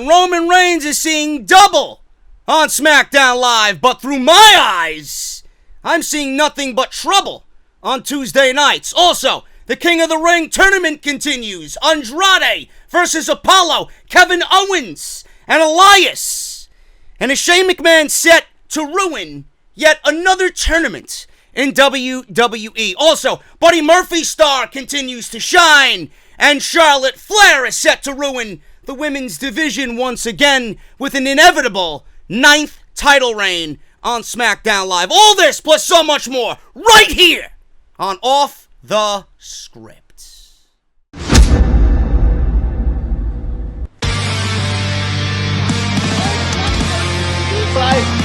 Roman Reigns is seeing double on SmackDown Live, but through my eyes, I'm seeing nothing but trouble on Tuesday nights. Also, the King of the Ring tournament continues. Andrade versus Apollo, Kevin Owens, and Elias. And is Shane McMahon set to ruin yet another tournament in WWE? Also, Buddy Murphy's star continues to shine, and Charlotte Flair is set to ruin the women's division once again with an inevitable 9th title reign on SmackDown Live. All this plus so much more right here on Off the Script.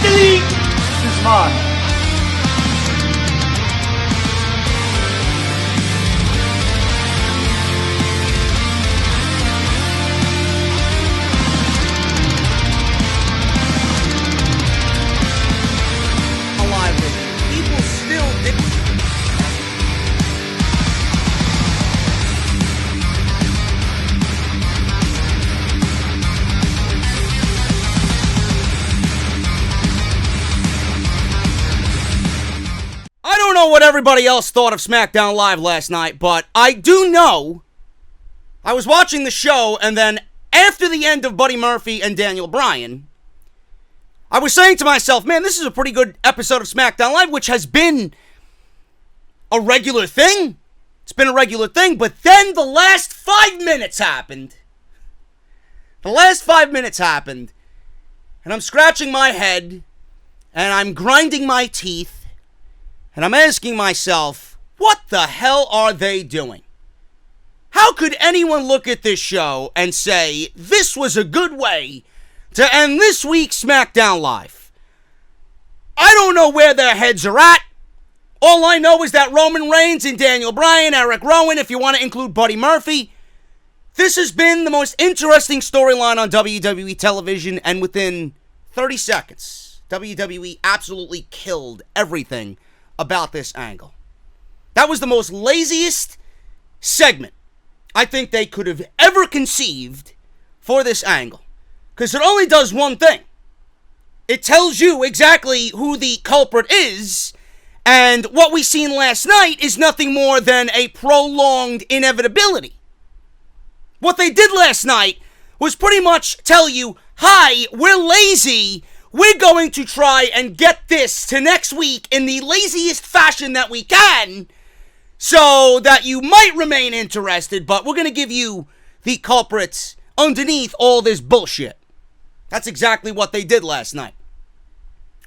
This is mine. Alive with you. People still I don't know what everybody else thought of SmackDown Live last night, but I do know I was watching the show, and then after the end of Buddy Murphy and Daniel Bryan, I was saying to myself, man, this is a pretty good episode of SmackDown Live, which has been a regular thing. It's been a regular thing, but then the last 5 minutes happened. And I'm scratching my head, and I'm grinding my teeth, and I'm asking myself, what the hell are they doing? How could anyone look at this show and say, this was a good way to end this week's SmackDown Live? I don't know where their heads are at. All I know is that Roman Reigns and Daniel Bryan, Eric Rowan, if you want to include Buddy Murphy, this has been the most interesting storyline on WWE television, and within 30 seconds, WWE absolutely killed everything about this angle. That was the most laziest segment I think they could have ever conceived for this angle. Because it only does one thing. It tells you exactly who the culprit is, and what we seen last night is nothing more than a prolonged inevitability. What they did last night was pretty much tell you, hi, we're lazy. We're going to try and get this to next week in the laziest fashion that we can, so that you might remain interested, but we're going to give you the culprits underneath all this bullshit. That's exactly what they did last night.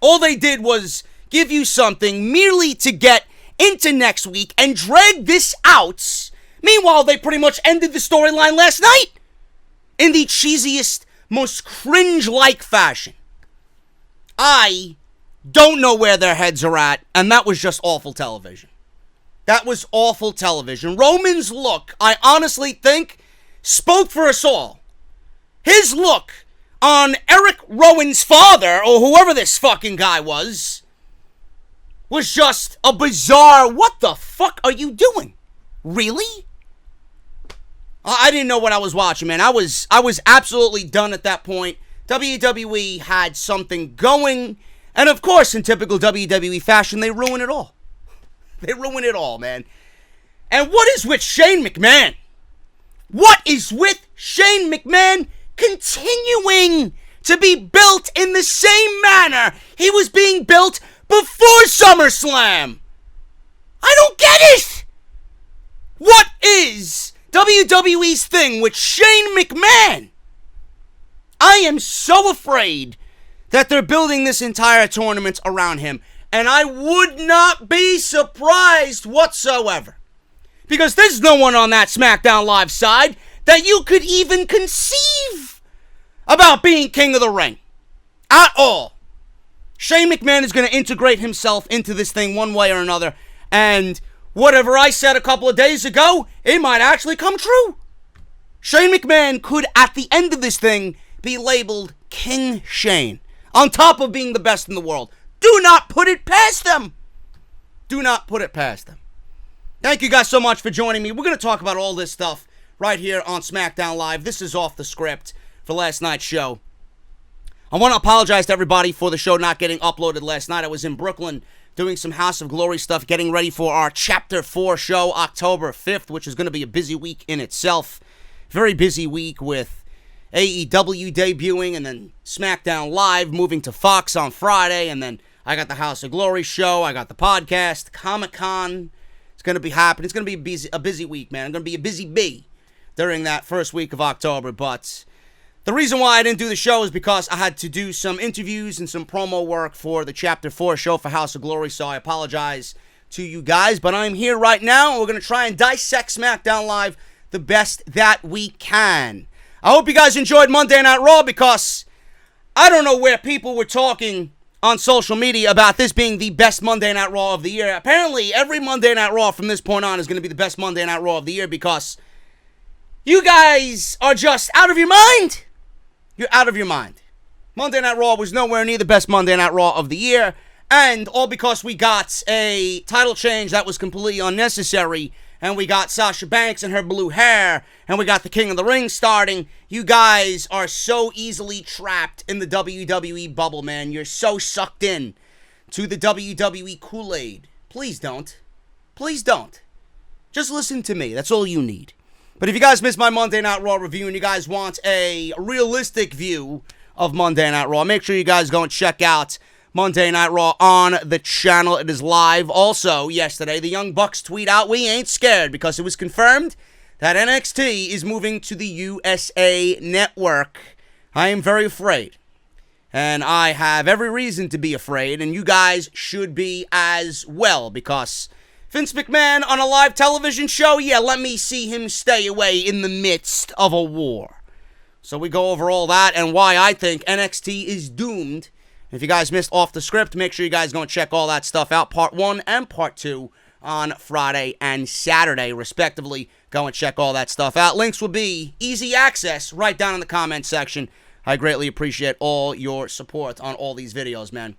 All they did was give you something merely to get into next week and drag this out. Meanwhile, they pretty much ended the storyline last night in the cheesiest, most cringe-like fashion. I don't know where their heads are at, and that was just awful television. That was awful television. Roman's look, I honestly think, spoke for us all. His look on Eric Rowan's father, or whoever this fucking guy was just a bizarre, what the fuck are you doing? Really? I didn't know what I was watching, man. I was absolutely done at that point. WWE had something going, and of course, in typical WWE fashion, they ruin it all. They ruin it all, man. And what is with Shane McMahon? What is with Shane McMahon continuing to be built in the same manner he was being built before SummerSlam? I don't get it! What is WWE's thing with Shane McMahon? I am so afraid that they're building this entire tournament around him, and I would not be surprised whatsoever. Because there's no one on that SmackDown Live side that you could even conceive about being King of the Ring. At all. Shane McMahon is going to integrate himself into this thing one way or another, and whatever I said a couple of days ago, it might actually come true. Shane McMahon could, at the end of this thing, be labeled King Shane, on top of being the best in the world. Do not put it past them. Do not put it past them. Thank you guys so much for joining me. We're going to talk about all this stuff right here on SmackDown Live. This is off the script for last night's show. I want to apologize to everybody for the show not getting uploaded last night. I was in Brooklyn doing some House of Glory stuff, getting ready for our Chapter 4 show, October 5th, which is going to be a busy week in itself. Very busy week with AEW debuting and then SmackDown Live moving to Fox on Friday. And then I got the House of Glory show. I got the podcast, Comic-Con. It's going to be happening. It's going to be a busy week, man. I'm going to be a busy bee during that first week of October. But the reason why I didn't do the show is because I had to do some interviews and some promo work for the Chapter 4 show for House of Glory. So I apologize to you guys. But I'm here right now, and we're going to try and dissect SmackDown Live the best that we can. I hope you guys enjoyed Monday Night Raw, because I don't know where people were talking on social media about this being the best Monday Night Raw of the year. Apparently, every Monday Night Raw from this point on is going to be the best Monday Night Raw of the year, because you guys are just out of your mind. You're out of your mind. Monday Night Raw was nowhere near the best Monday Night Raw of the year, and all because we got a title change that was completely unnecessary, and we got Sasha Banks and her blue hair, and we got the King of the Ring starting. You guys are so easily trapped in the WWE bubble, man. You're so sucked in to the WWE Kool-Aid. Please don't. Please don't. Just listen to me. That's all you need. But if you guys missed my Monday Night Raw review and you guys want a realistic view of Monday Night Raw, make sure you guys go and check out Monday Night Raw on the channel. It is live. Also, yesterday, the Young Bucks tweet out, "We ain't scared," because it was confirmed that NXT is moving to the USA Network. I am very afraid, and I have every reason to be afraid, and you guys should be as well, because Vince McMahon on a live television show, yeah, let me see him stay away in the midst of a war. So we go over all that and why I think NXT is doomed. If you guys missed Off the Script, make sure you guys go and check all that stuff out. Part 1 and Part 2 on Friday and Saturday, respectively. Go and check all that stuff out. Links will be easy access right down in the comment section. I greatly appreciate all your support on all these videos, man.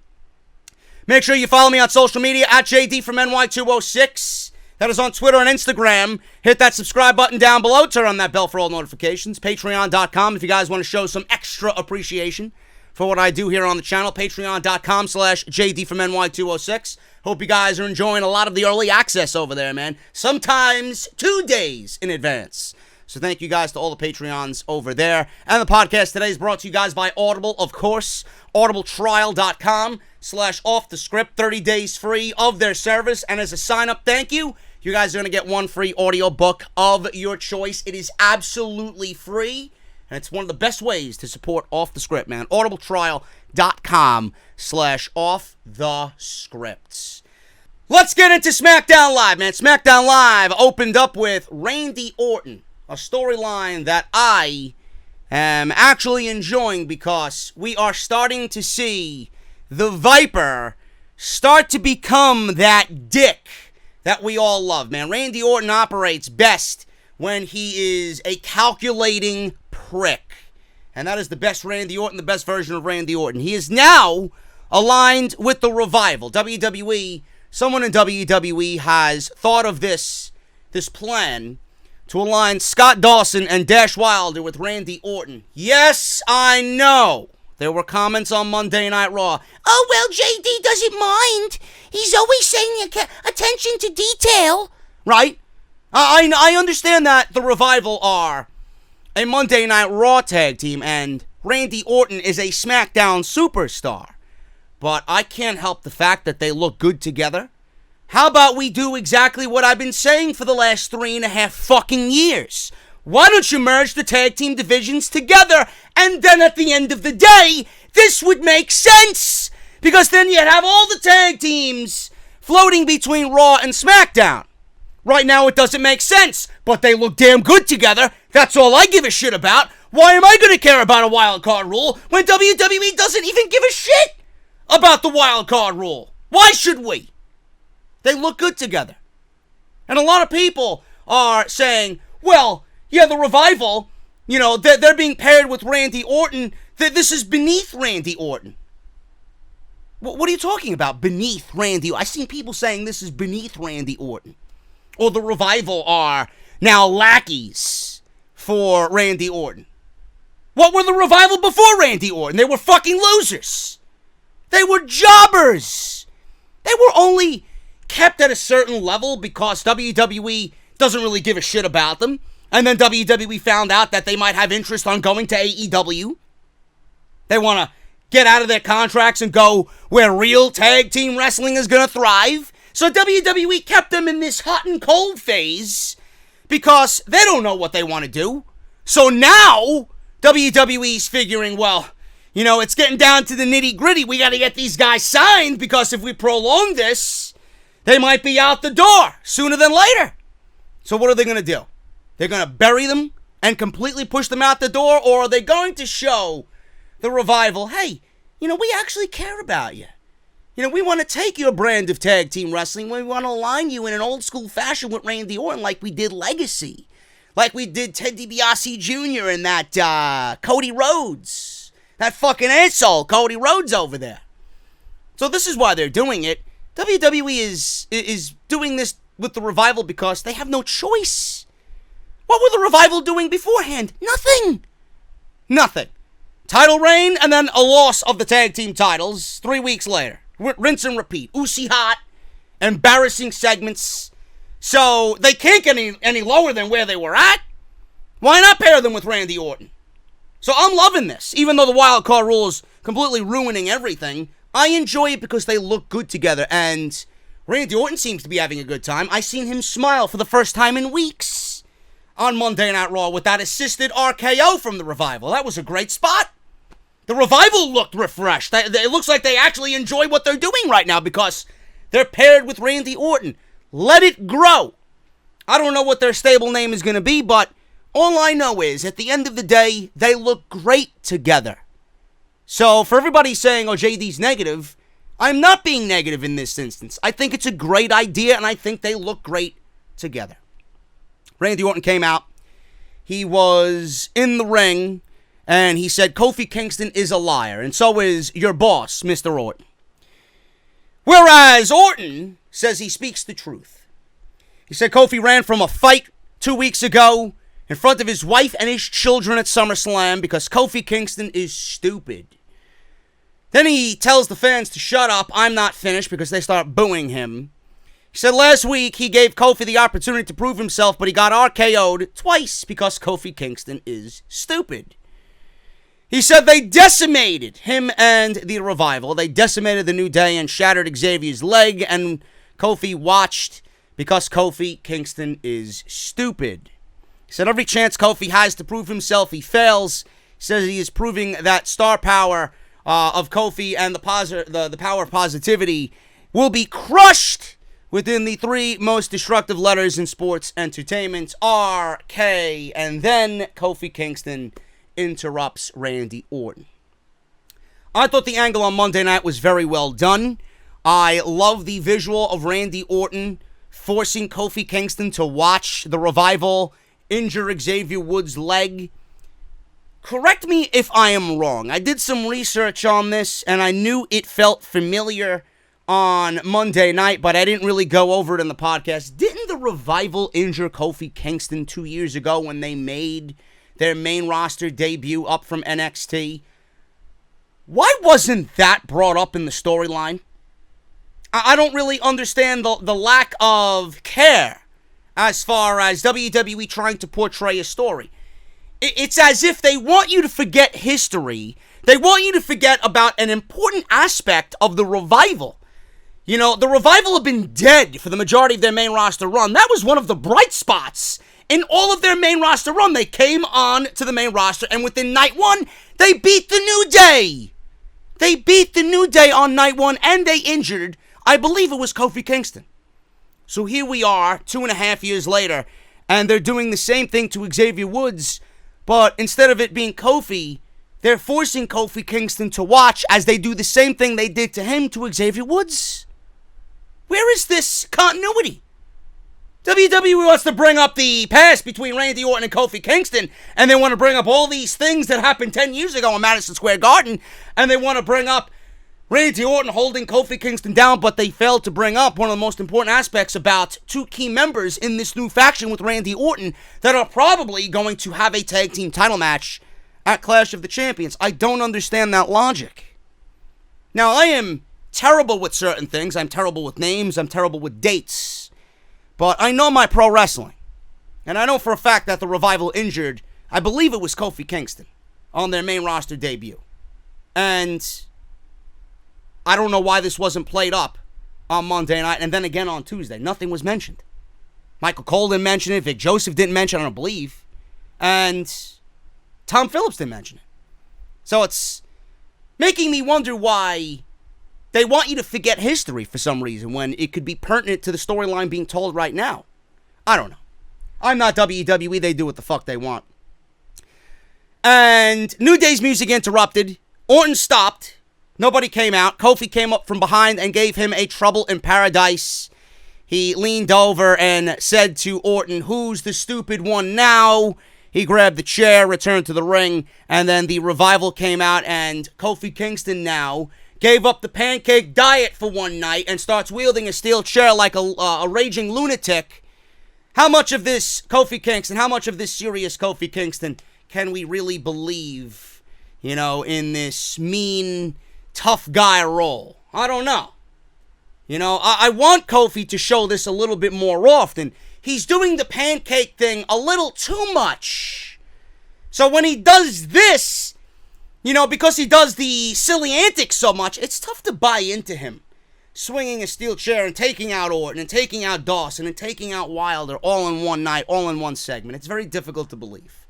Make sure you follow me on social media at JD from NY206. That is on Twitter and Instagram. Hit that subscribe button down below. Turn on that bell for all notifications. Patreon.com if you guys want to show some extra appreciation for what I do here on the channel. Patreon.com/JD from NY206. Hope you guys are enjoying a lot of the early access over there, man. Sometimes 2 days in advance. So thank you guys to all the Patreons over there. And the podcast today is brought to you guys by Audible, of course. audibletrial.com/offthescript. 30 days free of their service. And as a sign-up thank you, you guys are going to get one free audiobook of your choice. It is absolutely free. And it's one of the best ways to support Off the Script, man. audibletrial.com/offthescripts. Let's get into SmackDown Live, man. SmackDown Live opened up with Randy Orton, a storyline that I am actually enjoying, because we are starting to see the Viper start to become that dick that we all love, man. Randy Orton operates best when he is a calculating prick. And that is the best Randy Orton, the best version of Randy Orton. He is now aligned with the Revival. WWE, someone in WWE has thought of this plan to align Scott Dawson and Dash Wilder with Randy Orton. Yes, I know. There were comments on Monday Night Raw. "Oh, well, JD doesn't mind. He's always saying attention to detail." Right? I understand that the Revival are a Monday Night Raw tag team, and Randy Orton is a SmackDown superstar. But I can't help the fact that they look good together. How about we do exactly what I've been saying for the last 3.5 fucking years? Why don't you merge the tag team divisions together, and then at the end of the day, this would make sense! Because then you'd have all the tag teams floating between Raw and SmackDown. Right now it doesn't make sense, but they look damn good together. That's all I give a shit about. Why am I going to care about a wild card rule when WWE doesn't even give a shit about the wild card rule? Why should we? They look good together. And a lot of people are saying, well, yeah, the Revival, you know, they're being paired with Randy Orton. This is beneath Randy Orton. What are you talking about, beneath Randy? I've seen people saying this is beneath Randy Orton. Or the Revival are now lackeys for Randy Orton. What were the Revival before Randy Orton? They were fucking losers. They were jobbers. They were only kept at a certain level because WWE doesn't really give a shit about them. And then WWE found out that they might have interest on going to AEW. They want to get out of their contracts and go where real tag team wrestling is going to thrive. So WWE kept them in this hot and cold phase because they don't know what they want to do. So now WWE's figuring, well, you know, it's getting down to the nitty gritty. We got to get these guys signed because if we prolong this, they might be out the door sooner than later. So what are they going to do? They're going to bury them and completely push them out the door, or are they going to show the Revival, hey, you know, we actually care about you. You know, we want to take your brand of tag team wrestling. We want to align you in an old school fashion with Randy Orton like we did Legacy. Like we did Ted DiBiase Jr. and that Cody Rhodes. That fucking asshole, Cody Rhodes over there. So this is why they're doing it. WWE is doing this with the Revival because they have no choice. What were the Revival doing beforehand? Nothing. Title reign and then a loss of the tag team titles 3 weeks later. Rinse and repeat. Oozy hot. Embarrassing segments. So they can't get any lower than where they were at. Why not pair them with Randy Orton? So I'm loving this. Even though the wild card rule is completely ruining everything, I enjoy it because they look good together. And Randy Orton seems to be having a good time. I seen him smile for the first time in weeks on Monday Night Raw with that assisted RKO from the Revival. That was a great spot. The Revival looked refreshed. It looks like they actually enjoy what they're doing right now because they're paired with Randy Orton. Let it grow. I don't know what their stable name is going to be, but all I know is at the end of the day, they look great together. So for everybody saying, oh, JD's negative, I'm not being negative in this instance. I think it's a great idea, and I think they look great together. Randy Orton came out. He was in the ring, and he said Kofi Kingston is a liar, and so is your boss, Mr. Orton. Whereas Orton says he speaks the truth. He said Kofi ran from a fight 2 weeks ago in front of his wife and his children at SummerSlam because Kofi Kingston is stupid. Then he tells the fans to shut up, I'm not finished, because they start booing him. He said last week he gave Kofi the opportunity to prove himself, but he got RKO'd twice because Kofi Kingston is stupid. He said they decimated him and the Revival. They decimated the New Day and shattered Xavier's leg, and Kofi watched because Kofi Kingston is stupid. He said every chance Kofi has to prove himself, he fails. He says he is proving that star power of Kofi and the power of positivity will be crushed within the 3 most destructive letters in sports entertainment, RK, and then Kofi Kingston interrupts Randy Orton. I thought the angle on Monday night was very well done. I love the visual of Randy Orton forcing Kofi Kingston to watch the Revival injure Xavier Woods' leg. Correct me if I am wrong. I did some research on this, and I knew it felt familiar on Monday night, but I didn't really go over it in the podcast. Didn't the Revival injure Kofi Kingston 2 years ago when they made their main roster debut up from NXT? Why wasn't that brought up in the storyline? I don't really understand the lack of care as far as WWE trying to portray a story. It's as if they want you to forget history. They want you to forget about an important aspect of the Revival. You know, the Revival have been dead for the majority of their main roster run. That was one of the bright spots in all of their main roster run. They came on to the main roster, and within night 1, they beat the New Day. They beat the New Day on night 1, and they injured, I believe it was Kofi Kingston. So here we are, 2.5 years later, and they're doing the same thing to Xavier Woods, but instead of it being Kofi, they're forcing Kofi Kingston to watch as they do the same thing they did to him to Xavier Woods. Where is this continuity? WWE wants to bring up the past between Randy Orton and Kofi Kingston, and they want to bring up all these things that happened 10 years ago in Madison Square Garden, and they want to bring up Randy Orton holding Kofi Kingston down, but they failed to bring up one of the most important aspects about two key members in this new faction with Randy Orton that are probably going to have a tag team title match at Clash of the Champions. I don't understand that logic. Now, I am terrible with certain things. I'm terrible with names. I'm terrible with dates. But I know my pro wrestling. And I know for a fact that the Revival injured, I believe it was Kofi Kingston, on their main roster debut. And I don't know why this wasn't played up on Monday night and then again on Tuesday. Nothing was mentioned. Michael Cole didn't mention it. Vic Joseph didn't mention it, I don't believe. And Tom Phillips didn't mention it. So it's making me wonder why they want you to forget history for some reason when it could be pertinent to the storyline being told right now. I don't know. I'm not WWE. They do what the fuck they want. And New Day's music interrupted. Orton stopped. Nobody came out. Kofi came up from behind and gave him a Trouble in Paradise. He leaned over and said to Orton, "Who's the stupid one now?" He grabbed the chair, returned to the ring, and then the Revival came out, and Kofi Kingston now gave up the pancake diet for one night and starts wielding a steel chair like a raging lunatic. How much of this Kofi Kingston, how much of this serious Kofi Kingston can we really believe, in this mean, tough guy role? I don't know. I want Kofi to show this a little bit more often. He's doing the pancake thing a little too much. So when he does this, because he does the silly antics so much, it's tough to buy into him. Swinging a steel chair and taking out Orton and taking out Dawson and taking out Wilder all in one night, all in one segment. It's very difficult to believe.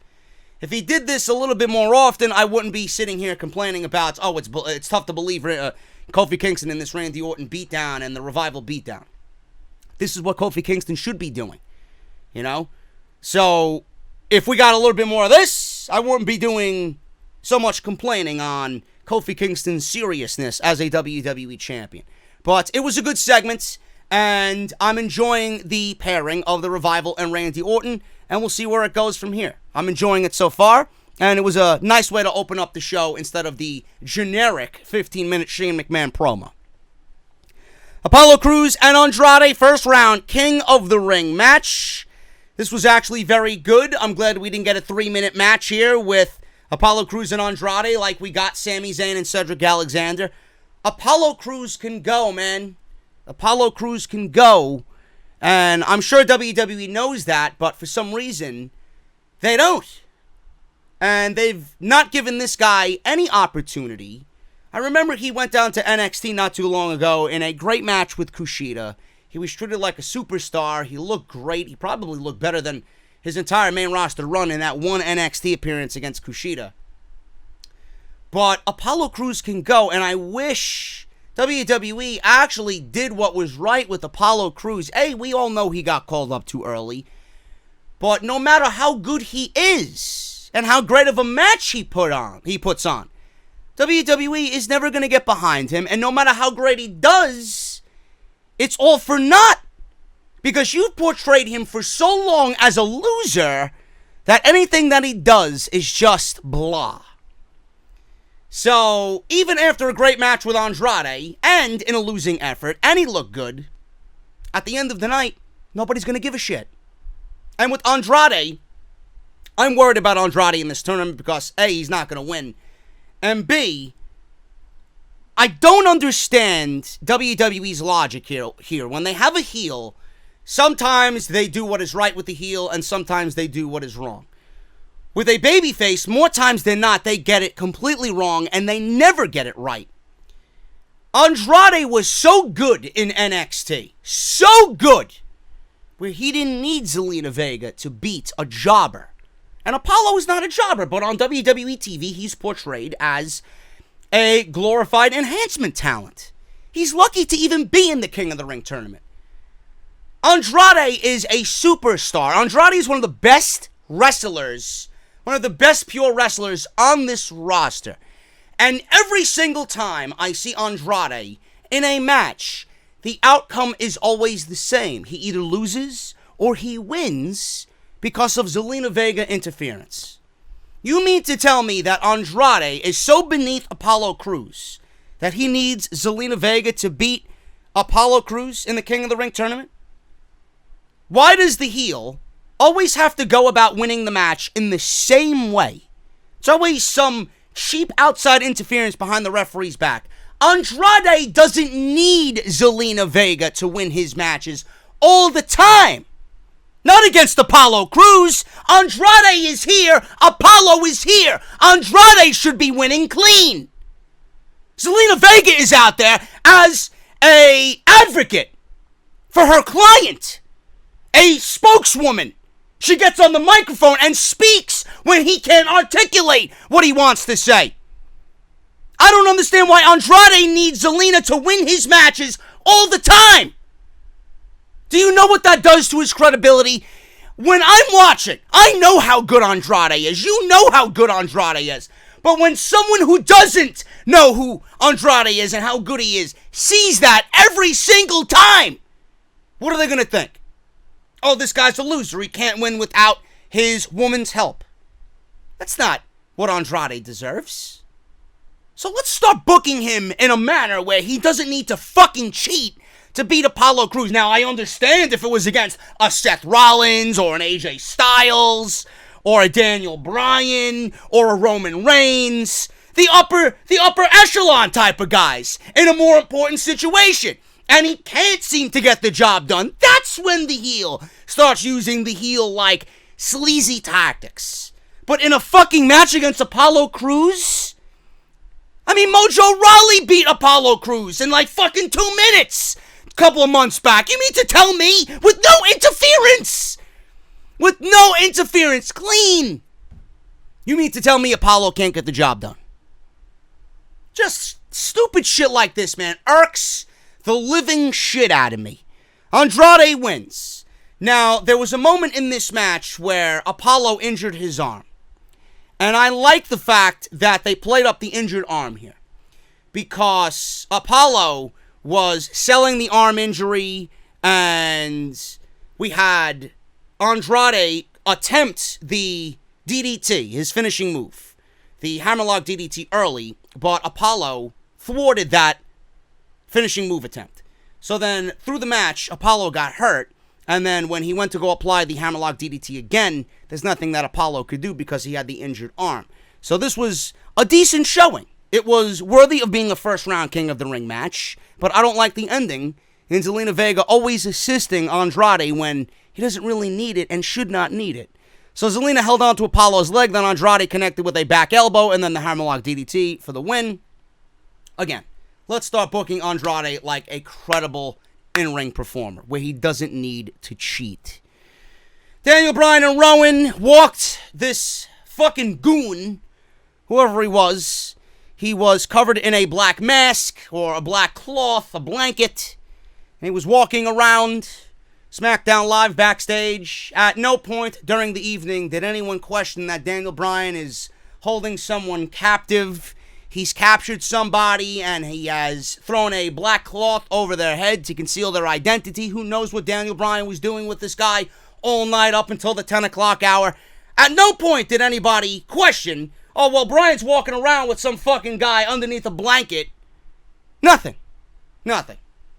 If he did this a little bit more often, I wouldn't be sitting here complaining about, it's tough to believe Kofi Kingston in this Randy Orton beatdown and the Revival beatdown. This is what Kofi Kingston should be doing, So, if we got a little bit more of this, I wouldn't be doing so much complaining on Kofi Kingston's seriousness as a WWE champion. But it was a good segment, and I'm enjoying the pairing of the Revival and Randy Orton, and we'll see where it goes from here. I'm enjoying it so far, and it was a nice way to open up the show instead of the generic 15-minute Shane McMahon promo. Apollo Crews and Andrade, first round King of the Ring match. This was actually very good. I'm glad we didn't get a 3-minute match here with Apollo Crews and Andrade like we got Sami Zayn and Cedric Alexander. Apollo Crews can go, man. Apollo Crews can go. And I'm sure WWE knows that, but for some reason, they don't. And they've not given this guy any opportunity. I remember he went down to NXT not too long ago in a great match with Kushida. He was treated like a superstar. He looked great. He probably looked better than his entire main roster run in that one NXT appearance against Kushida. But Apollo Crews can go, and I wish WWE actually did what was right with Apollo Crews. Hey, we all know he got called up too early. But no matter how good he is, and how great of a match he puts on, WWE is never going to get behind him, and no matter how great he does, it's all for naught. Because you've portrayed him for so long as a loser that anything that he does is just blah. So, even after a great match with Andrade, and in a losing effort, and he looked good, at the end of the night, nobody's going to give a shit. And with Andrade, I'm worried about Andrade in this tournament because A, he's not going to win, and B, I don't understand WWE's logic here. When they have a heel, sometimes they do what is right with the heel, and sometimes they do what is wrong. With a babyface, more times than not, they get it completely wrong, and they never get it right. Andrade was so good in NXT. So good. Where he didn't need Zelina Vega to beat a jobber. And Apollo is not a jobber, but on WWE TV, he's portrayed as a glorified enhancement talent. He's lucky to even be in the King of the Ring tournament. Andrade is a superstar. Andrade is one of the best wrestlers, one of the best pure wrestlers on this roster. And every single time I see Andrade in a match, the outcome is always the same. He either loses or he wins because of Zelina Vega interference. You mean to tell me that Andrade is so beneath Apollo Crews that he needs Zelina Vega to beat Apollo Crews in the King of the Ring tournament? Why does the heel always have to go about winning the match in the same way? It's always some cheap outside interference behind the referee's back. Andrade doesn't need Zelina Vega to win his matches all the time. Not against Apollo Crews. Andrade is here. Apollo is here. Andrade should be winning clean. Zelina Vega is out there as a advocate for her client, a spokeswoman. She gets on the microphone and speaks when he can't articulate what he wants to say. I don't understand why Andrade needs Zelina to win his matches all the time. Do you know what that does to his credibility? When I'm watching, I know how good Andrade is. You know how good Andrade is. But when someone who doesn't know who Andrade is and how good he is sees that every single time, what are they going to think? Oh, this guy's a loser. He can't win without his woman's help. That's not what Andrade deserves. So let's start booking him in a manner where he doesn't need to fucking cheat to beat Apollo Crews. Now, I understand if it was against a Seth Rollins or an AJ Styles or a Daniel Bryan or a Roman Reigns, the upper echelon type of guys in a more important situation, and he can't seem to get the job done. That's when the heel starts using the heel-like sleazy tactics. But in a fucking match against Apollo Crews, I mean, Mojo Rawley beat Apollo Crews in like fucking 2 minutes a couple of months back. You mean to tell me with no interference? With no interference, clean. You mean to tell me Apollo can't get the job done? Just stupid shit like this, man, irks the living shit out of me. Andrade wins. Now, there was a moment in this match where Apollo injured his arm. And I like the fact that they played up the injured arm here. Because Apollo was selling the arm injury, and we had Andrade attempt the DDT, his finishing move. The hammerlock DDT early, but Apollo thwarted that finishing move attempt. So then, through the match, Apollo got hurt, and then when he went to go apply the hammerlock DDT again, there's nothing that Apollo could do because he had the injured arm. So this was a decent showing. It was worthy of being a first-round King of the Ring match, but I don't like the ending in Zelina Vega always assisting Andrade when he doesn't really need it and should not need it. So Zelina held on to Apollo's leg, then Andrade connected with a back elbow, and then the hammerlock DDT for the win. Again, let's start booking Andrade like a credible in-ring performer, where he doesn't need to cheat. Daniel Bryan and Rowan walked this fucking goon, whoever he was. He was covered in a black mask, or a black cloth, a blanket, and he was walking around SmackDown Live backstage. At no point during the evening did anyone question that Daniel Bryan is holding someone captive. He's captured somebody, and he has thrown a black cloth over their head to conceal their identity. Who knows what Daniel Bryan was doing with this guy all night up until the 10 o'clock hour. At no point did anybody question, oh, well, Bryan's walking around with some fucking guy underneath a blanket. Nothing.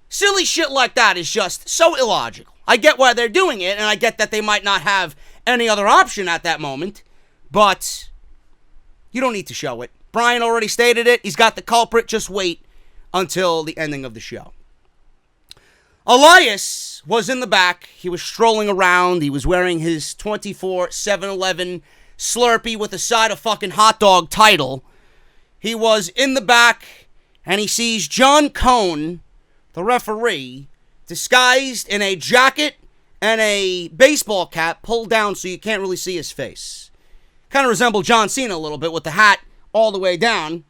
Silly shit like that is just so illogical. I get why they're doing it, and I get that they might not have any other option at that moment, but you don't need to show it. Bryan already stated it. He's got the culprit. Just wait until the ending of the show. Elias was in the back. He was strolling around. He was wearing his 24 7-Eleven Slurpee with a side of fucking hot dog title. He was in the back, and he sees John Cone, the referee, disguised in a jacket and a baseball cap pulled down so you can't really see his face. Kind of resembled John Cena a little bit with the hat all the way down.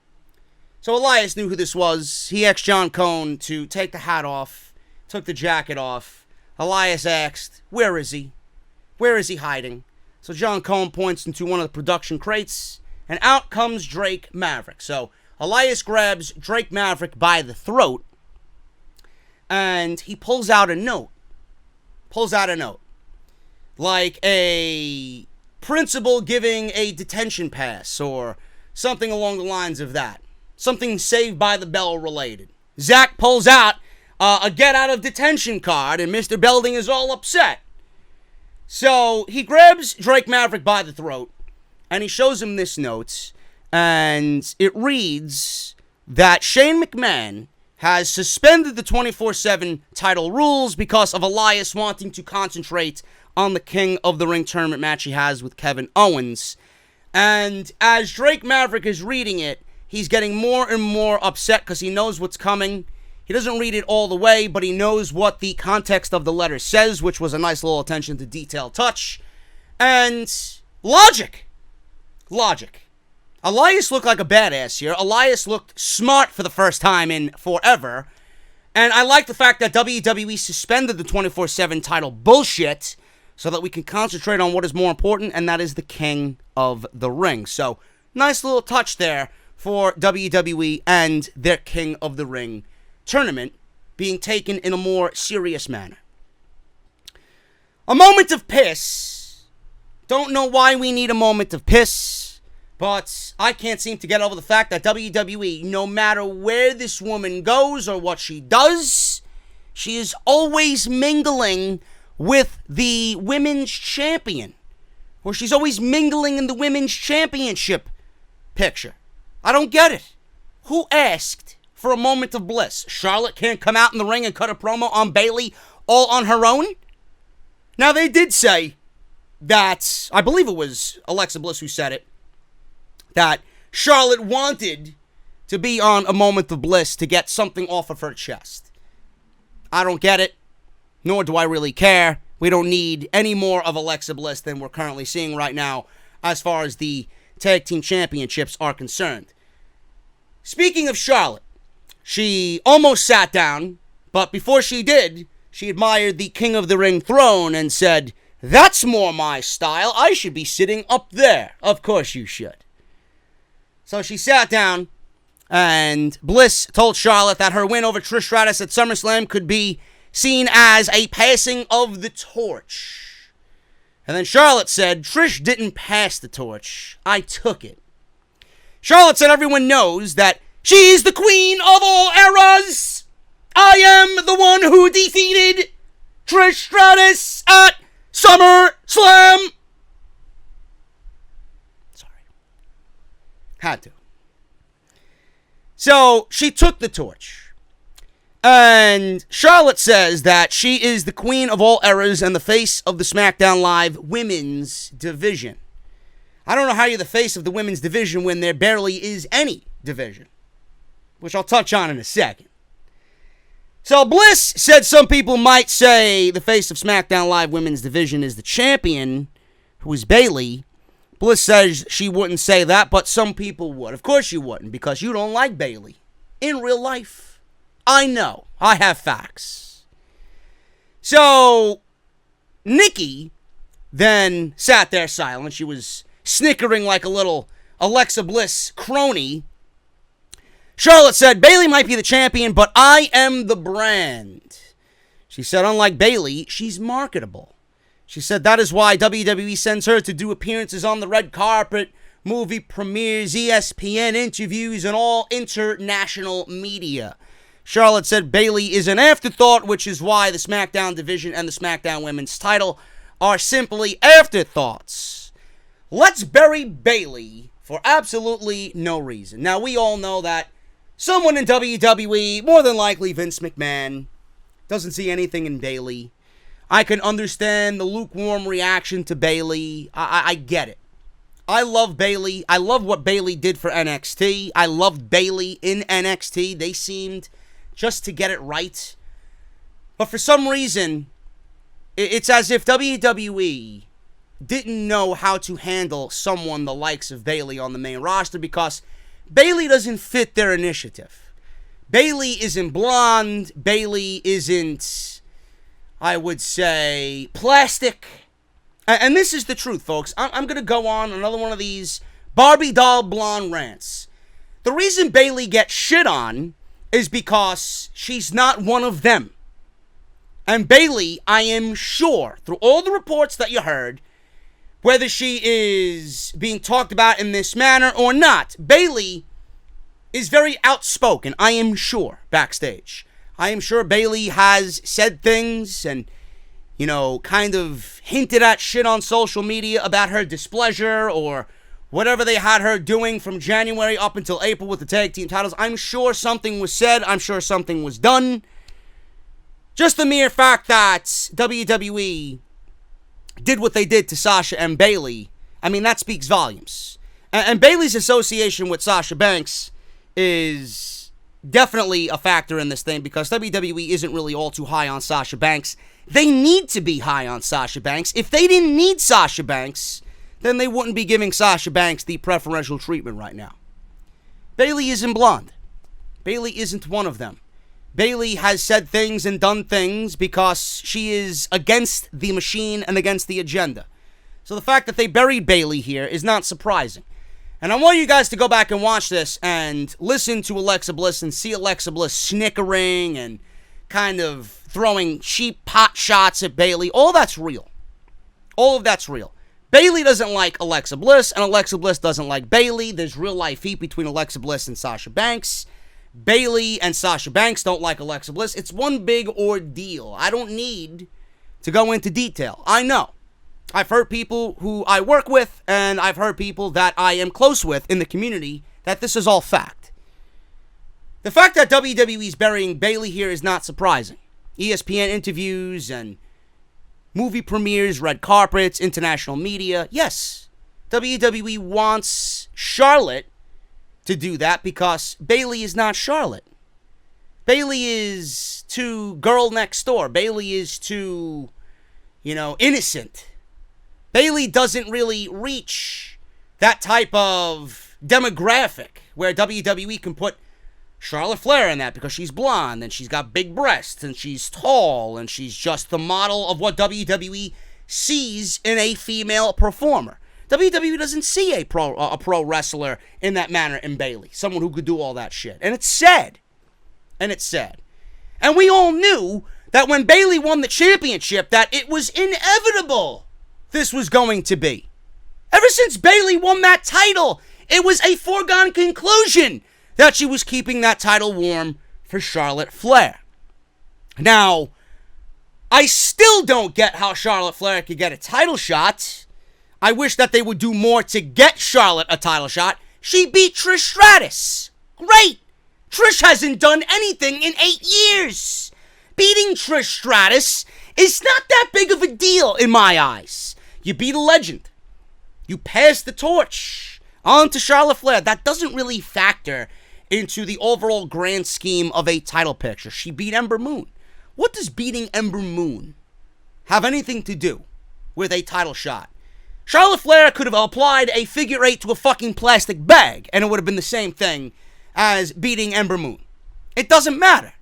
So Elias knew who this was. He asked John Cone to take the hat off, took the jacket off. Elias asked, where is he? Where is he hiding? So John Cone points into one of the production crates, and out comes Drake Maverick. So Elias grabs Drake Maverick by the throat, and he pulls out a note. Like a principal giving a detention pass, or something along the lines of that. something Saved by the Bell related. Zach pulls out a get out of detention card, and Mr. Belding is all upset. So he grabs Drake Maverick by the throat, and he shows him this note, and it reads that Shane McMahon has suspended the 24/7 title rules because of Elias wanting to concentrate on the King of the Ring tournament match he has with Kevin Owens. And as Drake Maverick is reading it, he's getting more and more upset because he knows what's coming. He doesn't read it all the way, but he knows what the context of the letter says, which was a nice little attention to detail touch. And logic. Elias looked like a badass here. Elias looked smart for the first time in forever. And I like the fact that WWE suspended the 24/7 title bullshit so that we can concentrate on what is more important, and that is the King of the Ring. So, nice little touch there for WWE and their King of the Ring tournament being taken in a more serious manner. A moment of piss. Don't know why we need a moment of piss, but I can't seem to get over the fact that WWE, no matter where this woman goes or what she does, she is always mingling with the women's champion. Or she's always mingling in the women's championship picture. I don't get it. Who asked for a moment of bliss? Charlotte can't come out in the ring and cut a promo on Bayley all on her own? Now, they did say that, I believe it was Alexa Bliss who said it, that Charlotte wanted to be on a moment of bliss to get something off of her chest. I don't get it, nor do I really care. We don't need any more of Alexa Bliss than we're currently seeing right now as far as the tag team championships are concerned. Speaking of Charlotte, she almost sat down, but before she did, she admired the King of the Ring throne and said, "That's more my style. I should be sitting up there." Of course you should. So she sat down, and Bliss told Charlotte that her win over Trish Stratus at SummerSlam could be seen as a passing of the torch. And then Charlotte said, "Trish didn't pass the torch. I took it." Charlotte said everyone knows that she's the queen of all eras. I am the one who defeated Trish Stratus at SummerSlam. Sorry. Had to. So she took the torch. And Charlotte says that she is the queen of all eras and the face of the SmackDown Live women's division. I don't know how you're the face of the women's division when there barely is any division, which I'll touch on in a second. So Bliss said some people might say the face of SmackDown Live women's division is the champion, who is Bayley. Bliss says she wouldn't say that, but some people would. Of course you wouldn't, because you don't like Bayley in real life. I know. I have facts. So, Nikki then sat there silent. She was snickering like a little Alexa Bliss crony. Charlotte said, "Bayley might be the champion, but I am the brand." She said, unlike Bayley, she's marketable. She said that is why WWE sends her to do appearances on the red carpet, movie premieres, ESPN interviews, and all international media. Charlotte said Bayley is an afterthought, which is why the SmackDown division and the SmackDown Women's title are simply afterthoughts. Let's bury Bayley for absolutely no reason. Now, we all know that someone in WWE, more than likely Vince McMahon, doesn't see anything in Bayley. I can understand the lukewarm reaction to Bayley. I get it. I love Bayley. I love what Bayley did for NXT. I loved Bayley in NXT. They seemed just to get it right. But for some reason, it's as if WWE didn't know how to handle someone the likes of Bayley on the main roster because Bayley doesn't fit their initiative. Bayley isn't blonde. Bayley isn't, I would say, plastic. And this is the truth, folks. I'm going to go on another one of these Barbie doll blonde rants. The reason Bayley gets shit on is because she's not one of them. And Bayley, I am sure, through all the reports that you heard, whether she is being talked about in this manner or not, Bayley is very outspoken, I am sure, backstage. I am sure Bayley has said things and, kind of hinted at shit on social media about her displeasure or whatever they had her doing from January up until April with the tag team titles. I'm sure something was said. I'm sure something was done. Just the mere fact that WWE did what they did to Sasha and Bayley, that speaks volumes. And Bayley's association with Sasha Banks is definitely a factor in this thing because WWE isn't really all too high on Sasha Banks. They need to be high on Sasha Banks. If they didn't need Sasha Banks, then they wouldn't be giving Sasha Banks the preferential treatment right now. Bayley isn't blonde. Bayley isn't one of them. Bayley has said things and done things because she is against the machine and against the agenda. So the fact that they buried Bayley here is not surprising. And I want you guys to go back and watch this and listen to Alexa Bliss and see Alexa Bliss snickering and kind of throwing cheap pot shots at Bayley. All that's real. All of that's real. Bayley doesn't like Alexa Bliss, and Alexa Bliss doesn't like Bayley. There's real life heat between Alexa Bliss and Sasha Banks. Bayley and Sasha Banks don't like Alexa Bliss. It's one big ordeal. I don't need to go into detail. I know. I've heard people who I work with, and I've heard people that I am close with in the community, that this is all fact. The fact that WWE is burying Bayley here is not surprising. ESPN interviews and movie premieres, red carpets, international media. Yes, WWE wants Charlotte to do that because Bayley is not Charlotte. Bayley is too girl next door. Bayley is too, innocent. Bayley doesn't really reach that type of demographic where WWE can put Charlotte Flair in that because she's blonde and she's got big breasts and she's tall and she's just the model of what WWE sees in a female performer. WWE doesn't see a pro wrestler in that manner in Bayley, someone who could do all that shit. And it's sad. And we all knew that when Bayley won the championship that it was inevitable this was going to be. Ever since Bayley won that title, it was a foregone conclusion that she was keeping that title warm for Charlotte Flair. Now, I still don't get how Charlotte Flair could get a title shot. I wish that they would do more to get Charlotte a title shot. She beat Trish Stratus. Great. Trish hasn't done anything in 8 years. Beating Trish Stratus is not that big of a deal in my eyes. You beat a legend. You pass the torch on to Charlotte Flair. That doesn't really factor into the overall grand scheme of a title picture. She beat Ember Moon. What does beating Ember Moon have anything to do with a title shot? Charlotte Flair could have applied a figure eight to a fucking plastic bag, and it would have been the same thing as beating Ember Moon. It doesn't matter.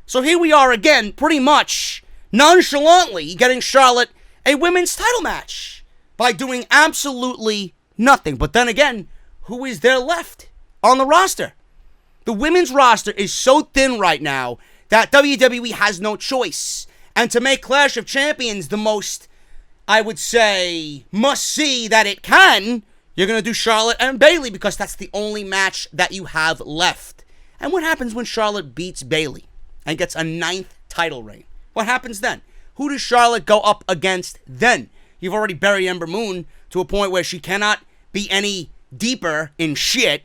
So here we are again, pretty much nonchalantly getting Charlotte a women's title match by doing absolutely nothing. But then again, who is there left on the roster? The women's roster is so thin right now that WWE has no choice. And to make Clash of Champions the most, I would say, must-see that it can, you're going to do Charlotte and Bayley because that's the only match that you have left. And what happens when Charlotte beats Bayley and gets a 9th title reign? What happens then? Who does Charlotte go up against then? You've already buried Ember Moon to a point where she cannot be any deeper in shit.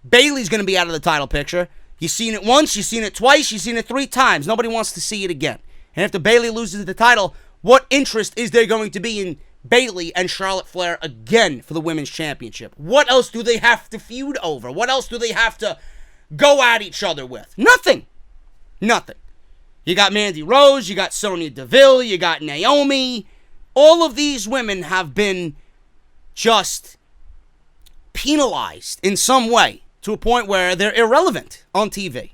Bayley's going to be out of the title picture. You've seen it once, you've seen it twice, you've seen it 3 times. Nobody wants to see it again. And after Bayley loses the title, what interest is there going to be in Bayley and Charlotte Flair again for the Women's Championship? What else do they have to feud over? What else do they have to go at each other with? Nothing. You got Mandy Rose, you got Sonya Deville, you got Naomi. All of these women have been just penalized in some way to a point where they're irrelevant on TV.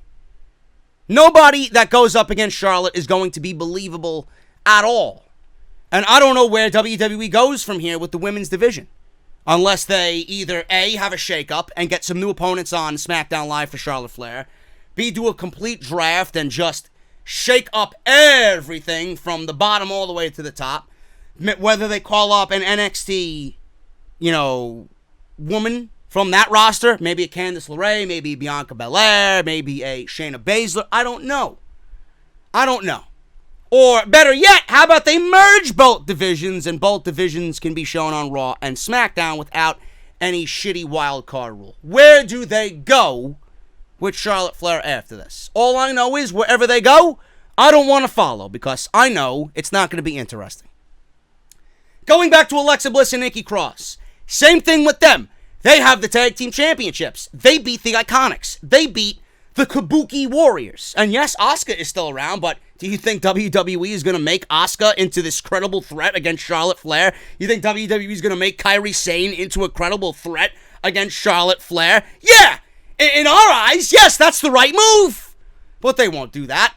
Nobody that goes up against Charlotte is going to be believable at all. And I don't know where WWE goes from here with the women's division. Unless they either A, have a shakeup and get some new opponents on SmackDown Live for Charlotte Flair. B, do a complete draft and just shake up everything from the bottom all the way to the top. Whether they call up an NXT, woman from that roster. Maybe a Candice LeRae, maybe Bianca Belair, maybe a Shayna Baszler. I don't know. Or better yet, how about they merge both divisions and both divisions can be shown on Raw and SmackDown without any shitty wild card rule? Where do they go with Charlotte Flair after this? All I know is wherever they go, I don't want to follow because I know it's not going to be interesting. Going back to Alexa Bliss and Nikki Cross, same thing with them. They have the tag team championships. They beat the Iconics. They beat the Kabuki Warriors. And yes, Asuka is still around, but do you think WWE is going to make Asuka into this credible threat against Charlotte Flair? You think WWE is going to make Kairi Sane into a credible threat against Charlotte Flair? Yeah! In our eyes, yes, that's the right move. But they won't do that.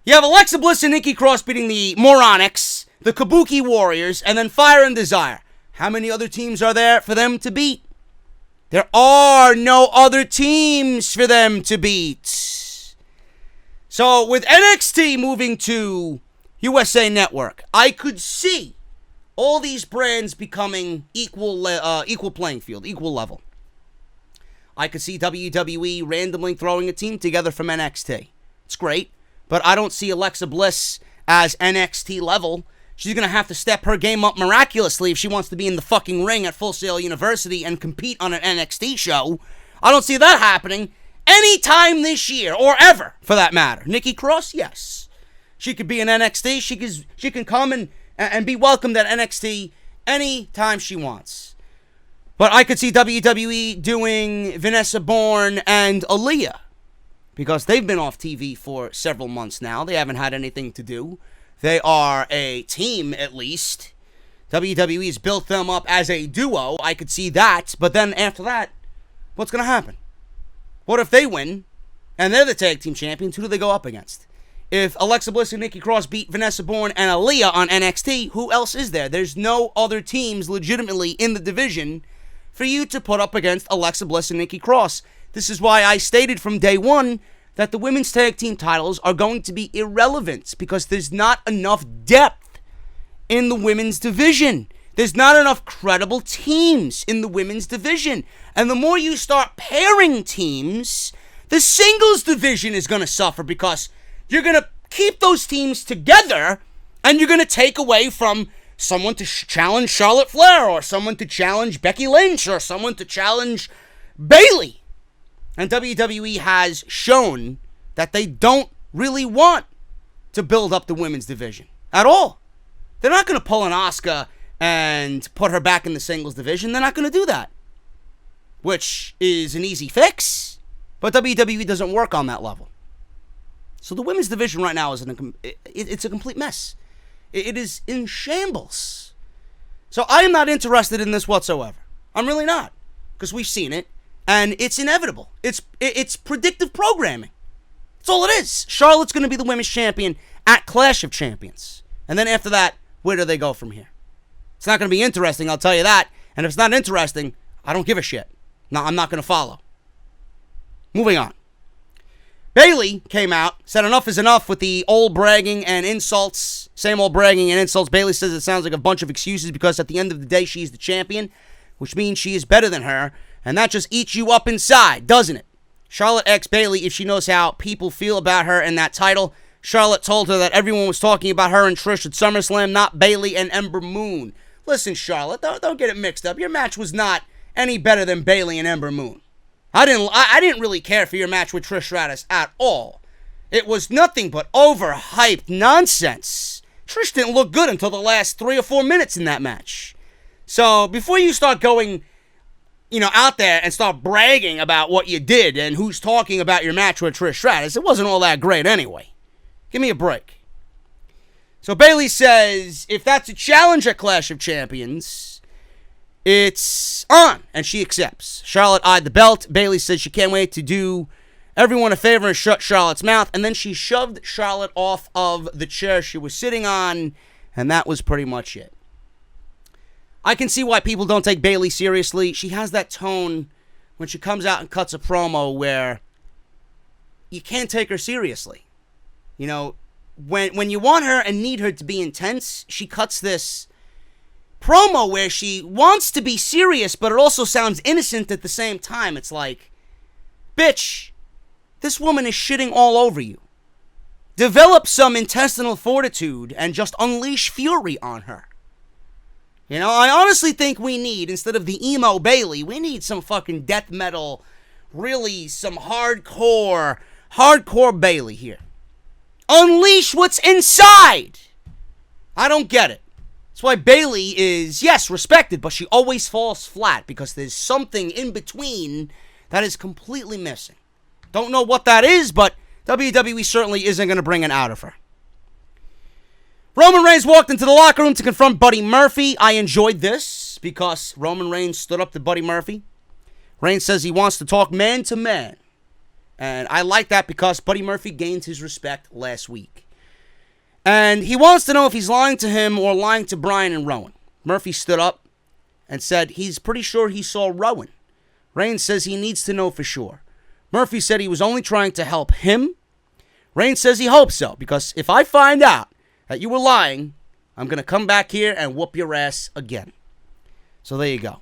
You have Alexa Bliss and Nikki Cross beating the Moronics, the Kabuki Warriors, and then Fire and Desire. How many other teams are there for them to beat? There are no other teams for them to beat. So with NXT moving to USA Network, I could see all these brands becoming equal playing field, equal level. I could see WWE randomly throwing a team together from NXT. It's great, but I don't see Alexa Bliss as NXT level. She's going to have to step her game up miraculously if she wants to be in the fucking ring at Full Sail University and compete on an NXT show. I don't see that happening anytime this year, or ever, for that matter. Nikki Cross, yes. She could be in NXT. She can come and be welcomed at NXT anytime she wants. But I could see WWE doing Vanessa Bourne and Aaliyah, because they've been off TV for several months now. They haven't had anything to do. They are a team, at least. WWE's built them up as a duo. I could see that. But then after that, what's going to happen? What if they win and they're the tag team champions? Who do they go up against? If Alexa Bliss and Nikki Cross beat Vanessa Bourne and Aaliyah on NXT, who else is there? There's no other teams legitimately in the division for you to put up against Alexa Bliss and Nikki Cross. This is why I stated from day one that the women's tag team titles are going to be irrelevant because there's not enough depth in the women's division. There's not enough credible teams in the women's division. And the more you start pairing teams, the singles division is going to suffer because you're going to keep those teams together and you're going to take away from someone to challenge Charlotte Flair or someone to challenge Becky Lynch or someone to challenge Bayley. And WWE has shown that they don't really want to build up the women's division at all. They're not going to pull an Asuka and put her back in the singles division. They're not going to do that, which is an easy fix. But WWE doesn't work on that level. So the women's division right now is it's a complete mess. It is in shambles. So I am not interested in this whatsoever. I'm really not, because we've seen it. And it's inevitable. It's predictive programming. That's all it is. Charlotte's going to be the women's champion at Clash of Champions. And then after that, where do they go from here? It's not going to be interesting, I'll tell you that. And if it's not interesting, I don't give a shit. No, I'm not going to follow. Moving on. Bayley came out, said enough is enough with the old bragging and insults. Same old bragging and insults. Bayley says it sounds like a bunch of excuses because at the end of the day, she's the champion, which means she is better than her. And that just eats you up inside, doesn't it? Charlotte asked Bayley if she knows how people feel about her in that title. Charlotte told her that everyone was talking about her and Trish at SummerSlam, not Bayley and Ember Moon. Listen, Charlotte, don't get it mixed up. Your match was not any better than Bayley and Ember Moon. I didn't really care for your match with Trish Stratus at all. It was nothing but overhyped nonsense. Trish didn't look good until the last 3 or 4 minutes in that match. So before you start going out there and start bragging about what you did and who's talking about your match with Trish Stratus, it wasn't all that great anyway. Give me a break. So Bayley says, if that's a challenge at Clash of Champions, it's on, and she accepts. Charlotte eyed the belt. Bayley says she can't wait to do everyone a favor and shut Charlotte's mouth, and then she shoved Charlotte off of the chair she was sitting on, and that was pretty much it. I can see why people don't take Bayley seriously. She has that tone when she comes out and cuts a promo where you can't take her seriously. When you want her and need her to be intense, she cuts this promo where she wants to be serious, but it also sounds innocent at the same time. It's like, bitch, this woman is shitting all over you. Develop some intestinal fortitude and just unleash fury on her. You know, I honestly think we need, instead of the emo Bayley, we need some fucking death metal, really some hardcore Bayley here. Unleash what's inside. I don't get it. That's why Bayley is, yes, respected, but she always falls flat because there's something in between that is completely missing. Don't know what that is, but WWE certainly isn't going to bring it out of her. Roman Reigns walked into the locker room to confront Buddy Murphy. I enjoyed this because Roman Reigns stood up to Buddy Murphy. Reigns says he wants to talk man to man. And I like that because Buddy Murphy gained his respect last week. And he wants to know if he's lying to him or lying to Bryan and Rowan. Murphy stood up and said he's pretty sure he saw Rowan. Reigns says he needs to know for sure. Murphy said he was only trying to help him. Reigns says he hopes so, because if I find out that you were lying, I'm going to come back here and whoop your ass again. So there you go.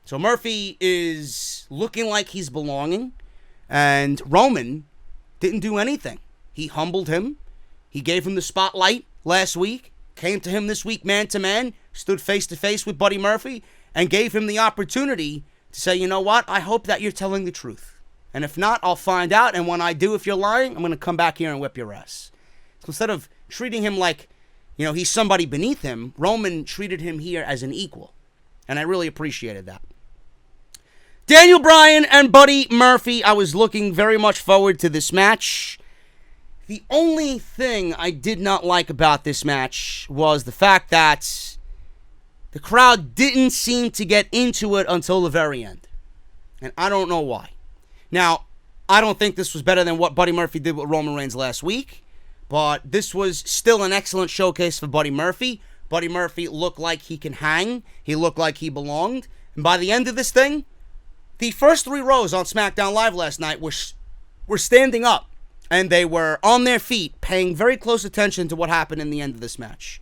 So Murphy is looking like he's belonging, and Roman didn't do anything. He humbled him. He gave him the spotlight last week, came to him this week man to man, stood face to face with Buddy Murphy, and gave him the opportunity to say, you know what, I hope that you're telling the truth. And if not, I'll find out, and when I do, if you're lying, I'm going to come back here and whip your ass. So instead of treating him like, you know, he's somebody beneath him, Roman treated him here as an equal. And I really appreciated that. Daniel Bryan and Buddy Murphy, I was looking very much forward to this match. The only thing I did not like about this match was the fact that the crowd didn't seem to get into it until the very end. And I don't know why. Now, I don't think this was better than what Buddy Murphy did with Roman Reigns last week, but this was still an excellent showcase for Buddy Murphy. Buddy Murphy looked like he can hang. He looked like he belonged. And by the end of this thing, the first 3 rows on SmackDown Live last night were standing up, and they were on their feet, paying very close attention to what happened in the end of this match.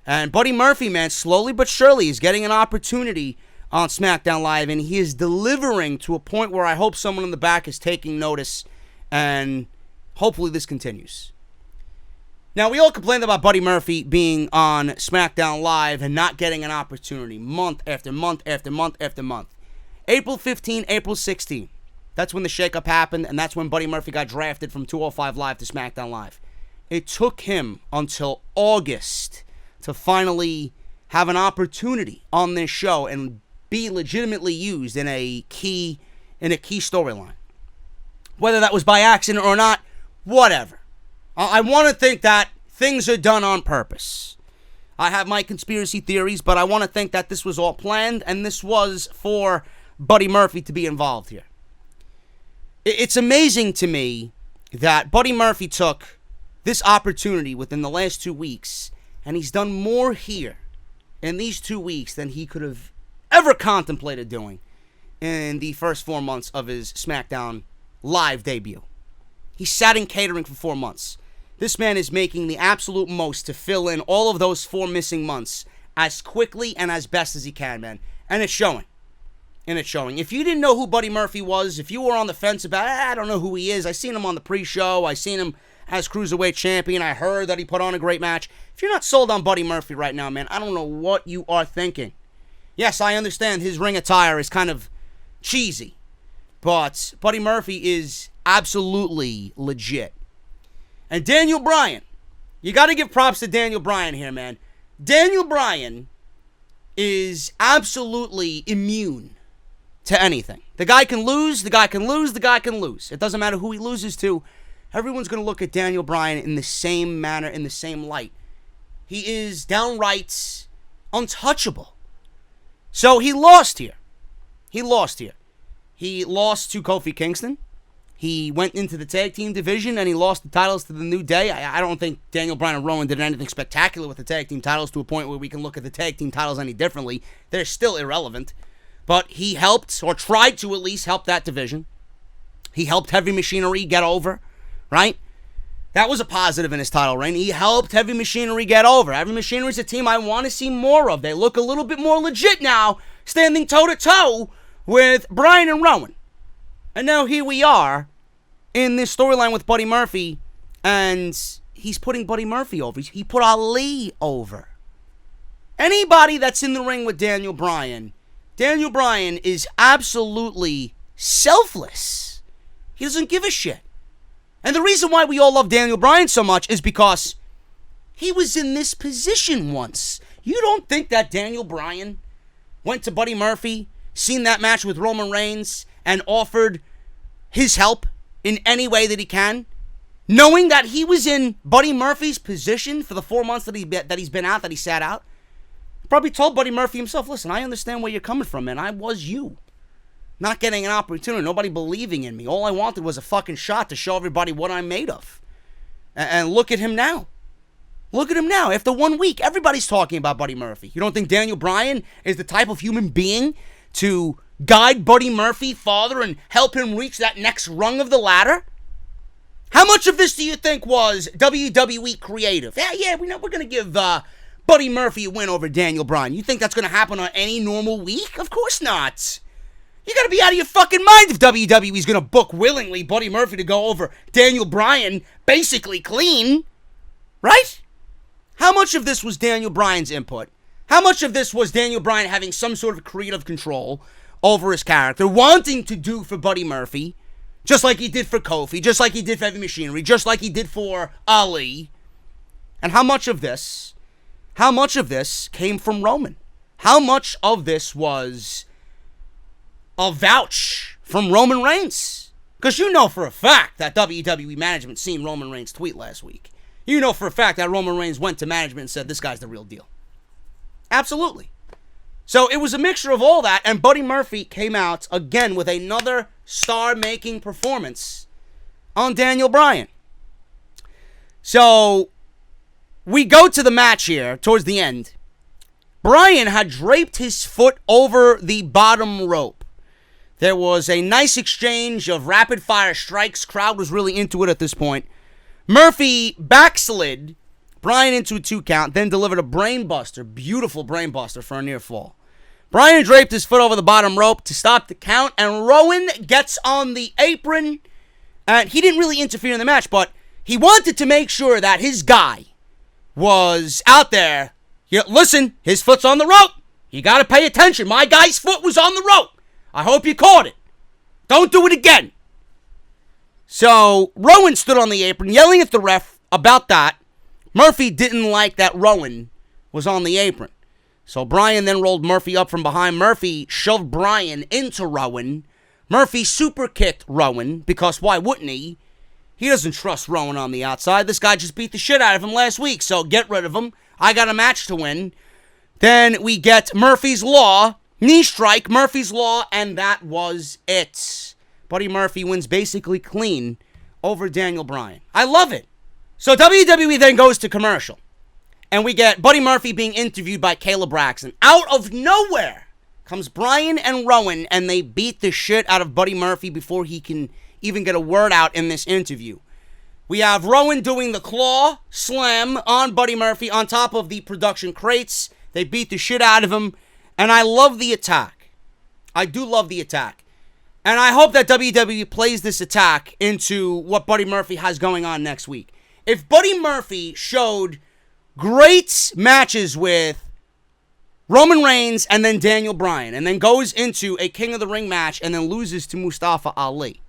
And Buddy Murphy, man, slowly but surely is getting an opportunity on SmackDown Live, and he is delivering to a point where I hope someone in the back is taking notice, and hopefully this continues. Now, we all complained about Buddy Murphy being on SmackDown Live and not getting an opportunity month after month after month after month. April 15, April 16. That's when the shakeup happened, and that's when Buddy Murphy got drafted from 205 Live to SmackDown Live. It took him until August to finally have an opportunity on this show and be legitimately used in a key storyline. Whether that was by accident or not, whatever. I want to think that things are done on purpose. I have my conspiracy theories, but I want to think that this was all planned, and this was for Buddy Murphy to be involved here. It's amazing to me that Buddy Murphy took this opportunity within the last 2 weeks, and he's done more here in these 2 weeks than he could have ever contemplated doing in the first 4 months of his SmackDown Live debut. He sat in catering for 4 months. This man is making the absolute most to fill in all of those 4 missing months as quickly and as best as he can, man. And it's showing. If you didn't know who Buddy Murphy was, if you were on the fence about, I don't know who he is, I seen him on the pre-show, I seen him as Cruiserweight Champion, I heard that he put on a great match. If you're not sold on Buddy Murphy right now, man, I don't know what you are thinking. Yes, I understand his ring attire is kind of cheesy, but Buddy Murphy is absolutely legit. And Daniel Bryan, you got to give props to Daniel Bryan here, man. Daniel Bryan is absolutely immune to anything. The guy can lose, the guy can lose, the guy can lose. It doesn't matter who he loses to. Everyone's going to look at Daniel Bryan in the same manner, in the same light. He is downright untouchable. So he lost here. He lost to Kofi Kingston. He went into the tag team division and he lost the titles to the New Day. I don't think Daniel Bryan and Rowan did anything spectacular with the tag team titles to a point where we can look at the tag team titles any differently. They're still irrelevant. But he helped, or tried to at least help that division. He helped Heavy Machinery get over, right? That was a positive in his title reign. He helped Heavy Machinery get over. Heavy Machinery is a team I want to see more of. They look a little bit more legit now, standing toe-to-toe with Bryan and Rowan. And now here we are in this storyline with Buddy Murphy, and he's putting Buddy Murphy over. He put Ali over. Anybody that's in the ring with Daniel Bryan is absolutely selfless. He doesn't give a shit. And the reason why we all love Daniel Bryan so much is because he was in this position once. You don't think that Daniel Bryan went to Buddy Murphy, seen that match with Roman Reigns, and offered his help in any way that he can, knowing that he was in Buddy Murphy's position for the 4 months that he's been out, that he sat out? Probably told Buddy Murphy himself, listen, I understand where you're coming from, man. I was you. Not getting an opportunity, nobody believing in me. All I wanted was a fucking shot to show everybody what I'm made of. And look at him now. Look at him now. After 1 week, everybody's talking about Buddy Murphy. You don't think Daniel Bryan is the type of human being to guide Buddy Murphy farther and help him reach that next rung of the ladder? How much of this do you think was WWE creative? Yeah, we're going to give Buddy Murphy a win over Daniel Bryan. You think that's going to happen on any normal week? Of course not. You got to be out of your fucking mind if WWE's going to book willingly Buddy Murphy to go over Daniel Bryan basically clean. Right? How much of this was Daniel Bryan's input? How much of this was Daniel Bryan having some sort of creative control over his character, wanting to do for Buddy Murphy, just like he did for Kofi, just like he did for Heavy Machinery, just like he did for Ali? And how much of this came from Roman? How much of this was a vouch from Roman Reigns? Because you know for a fact that WWE management seen Roman Reigns tweet last week. You know for a fact that Roman Reigns went to management and said, this guy's the real deal. Absolutely. So it was a mixture of all that, and Buddy Murphy came out again with another star-making performance on Daniel Bryan. So we go to the match here towards the end. Bryan had draped his foot over the bottom rope. There was a nice exchange of rapid-fire strikes. Crowd was really into it at this point. Murphy backslid Bryan into a 2 count, then delivered a brainbuster, beautiful brainbuster for a near fall. Bryan draped his foot over the bottom rope to stop the count, and Rowan gets on the apron. And he didn't really interfere in the match, but he wanted to make sure that his guy was out there. Listen, his foot's on the rope. You got to pay attention. My guy's foot was on the rope. I hope you caught it. Don't do it again. So Rowan stood on the apron yelling at the ref about that. Murphy didn't like that Rowan was on the apron. So Bryan then rolled Murphy up from behind. Murphy shoved Bryan into Rowan. Murphy super kicked Rowan, because why wouldn't he? He doesn't trust Rowan on the outside. This guy just beat the shit out of him last week, so get rid of him. I got a match to win. Then we get Murphy's Law. Knee strike, Murphy's Law, and that was it. Buddy Murphy wins basically clean over Daniel Bryan. I love it. So WWE then goes to commercial. And we get Buddy Murphy being interviewed by Kayla Braxton. Out of nowhere comes Bryan and Rowan, and they beat the shit out of Buddy Murphy before he can even get a word out in this interview. We have Rowan doing the claw slam on Buddy Murphy on top of the production crates. They beat the shit out of him. And I love the attack. I do love the attack. And I hope that WWE plays this attack into what Buddy Murphy has going on next week. If Buddy Murphy showed great matches with Roman Reigns and then Daniel Bryan, and then goes into a King of the Ring match and then loses to Mustafa Ali,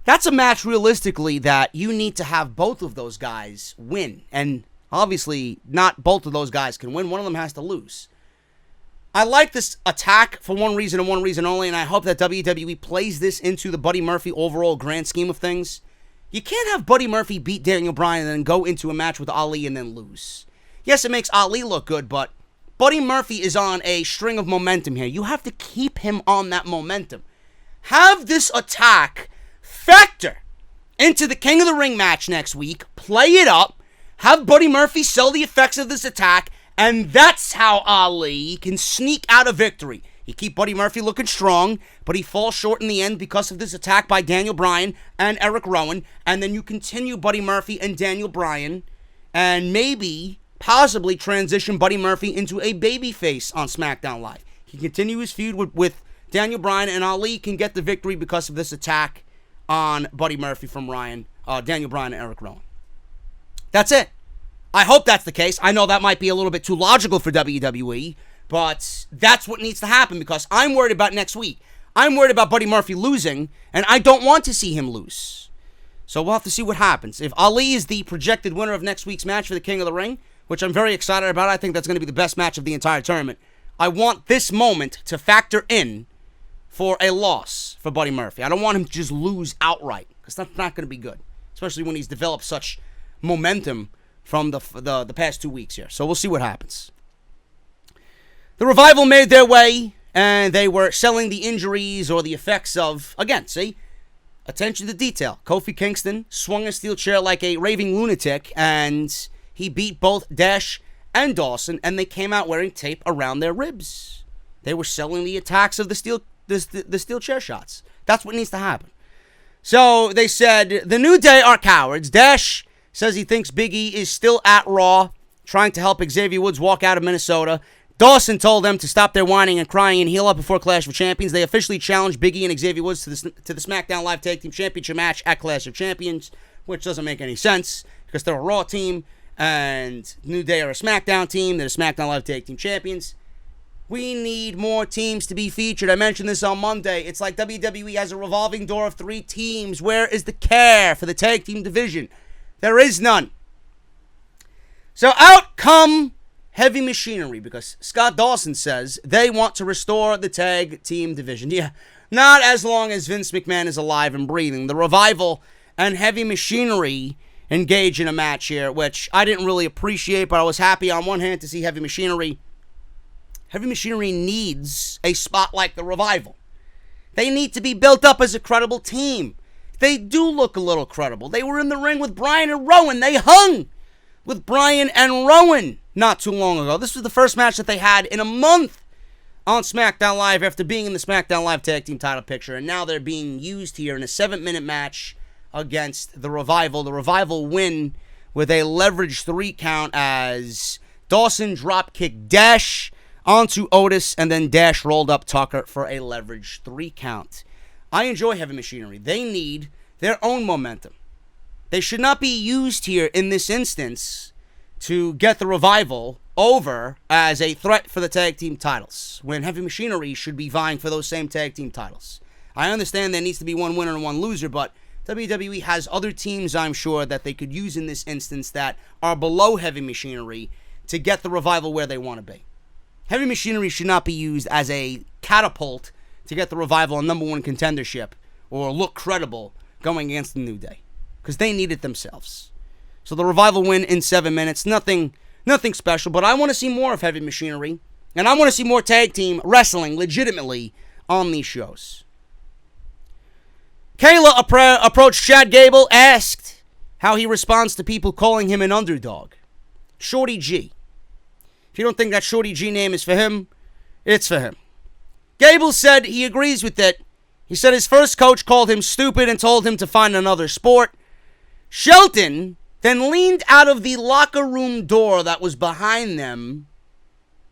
that's a match realistically that you need to have both of those guys win. And obviously, not both of those guys can win. One of them has to lose. I like this attack for one reason and one reason only, and I hope that WWE plays this into the Buddy Murphy overall grand scheme of things. You can't have Buddy Murphy beat Daniel Bryan and then go into a match with Ali and then lose. Yes, it makes Ali look good, but Buddy Murphy is on a string of momentum here. You have to keep him on that momentum. Have this attack factor into the King of the Ring match next week. Play it up. Have Buddy Murphy sell the effects of this attack. And that's how Ali can sneak out a victory. You keep Buddy Murphy looking strong, but he falls short in the end because of this attack by Daniel Bryan and Eric Rowan. And then you continue Buddy Murphy and Daniel Bryan and maybe, possibly transition Buddy Murphy into a babyface on SmackDown Live. He can continue his feud with Daniel Bryan, and Ali can get the victory because of this attack on Buddy Murphy from Daniel Bryan and Eric Rowan. That's it. I hope that's the case. I know that might be a little bit too logical for WWE, but that's what needs to happen because I'm worried about next week. I'm worried about Buddy Murphy losing, and I don't want to see him lose. So we'll have to see what happens. If Ali is the projected winner of next week's match for the King of the Ring, which I'm very excited about, I think that's going to be the best match of the entire tournament. I want this moment to factor in for a loss for Buddy Murphy. I don't want him to just lose outright because that's not going to be good, especially when he's developed such momentum from the past 2 weeks here. So we'll see what happens. The Revival made their way, and they were selling the injuries or the effects of, again, see, attention to detail. Kofi Kingston swung a steel chair like a raving lunatic, and he beat both Dash and Dawson, and they came out wearing tape around their ribs. They were selling the attacks of the steel chair shots. That's what needs to happen. So they said, the New Day are cowards. Dash says he thinks Big E is still at Raw, trying to help Xavier Woods walk out of Minnesota. Dawson told them to stop their whining and crying and heal up before Clash of Champions. They officially challenged Big E and Xavier Woods to the SmackDown Live Tag Team Championship match at Clash of Champions, which doesn't make any sense because they're a Raw team and New Day are a SmackDown team. They're the SmackDown Live Tag Team Champions. We need more teams to be featured. I mentioned this on Monday. It's like WWE has a revolving door of 3 teams. Where is the care for the tag team division? There is none. So out come Heavy Machinery, because Scott Dawson says they want to restore the tag team division. Yeah, not as long as Vince McMahon is alive and breathing. The Revival and Heavy Machinery engage in a match here, which I didn't really appreciate, but I was happy on one hand to see Heavy Machinery. Heavy Machinery needs a spot like the Revival. They need to be built up as a credible team. They do look a little credible. They were in the ring with Bryan and Rowan. They hung with Bryan and Rowan not too long ago. This was the first match that they had in a month on SmackDown Live after being in the SmackDown Live Tag Team title picture. And now they're being used here in a 7-minute match against the Revival. The Revival win with a leverage 3 count as Dawson dropkicked Dash onto Otis, and then Dash rolled up Tucker for a leverage 3 count. I enjoy Heavy Machinery. They need their own momentum. They should not be used here in this instance to get the Revival over as a threat for the tag team titles, when Heavy Machinery should be vying for those same tag team titles. I understand there needs to be one winner and one loser, but WWE has other teams, I'm sure, that they could use in this instance that are below Heavy Machinery to get the Revival where they want to be. Heavy Machinery should not be used as a catapult to get the Revival a number 1 contendership or look credible going against the New Day, because they need it themselves. So the Revival win in 7 minutes. Nothing special, but I want to see more of Heavy Machinery, and I want to see more tag team wrestling legitimately on these shows. Kayla approached Chad Gable, asked how he responds to people calling him an underdog. Shorty G. If you don't think that Shorty G name is for him, it's for him. Gable said he agrees with it. He said his first coach called him stupid and told him to find another sport. Shelton then leaned out of the locker room door that was behind them,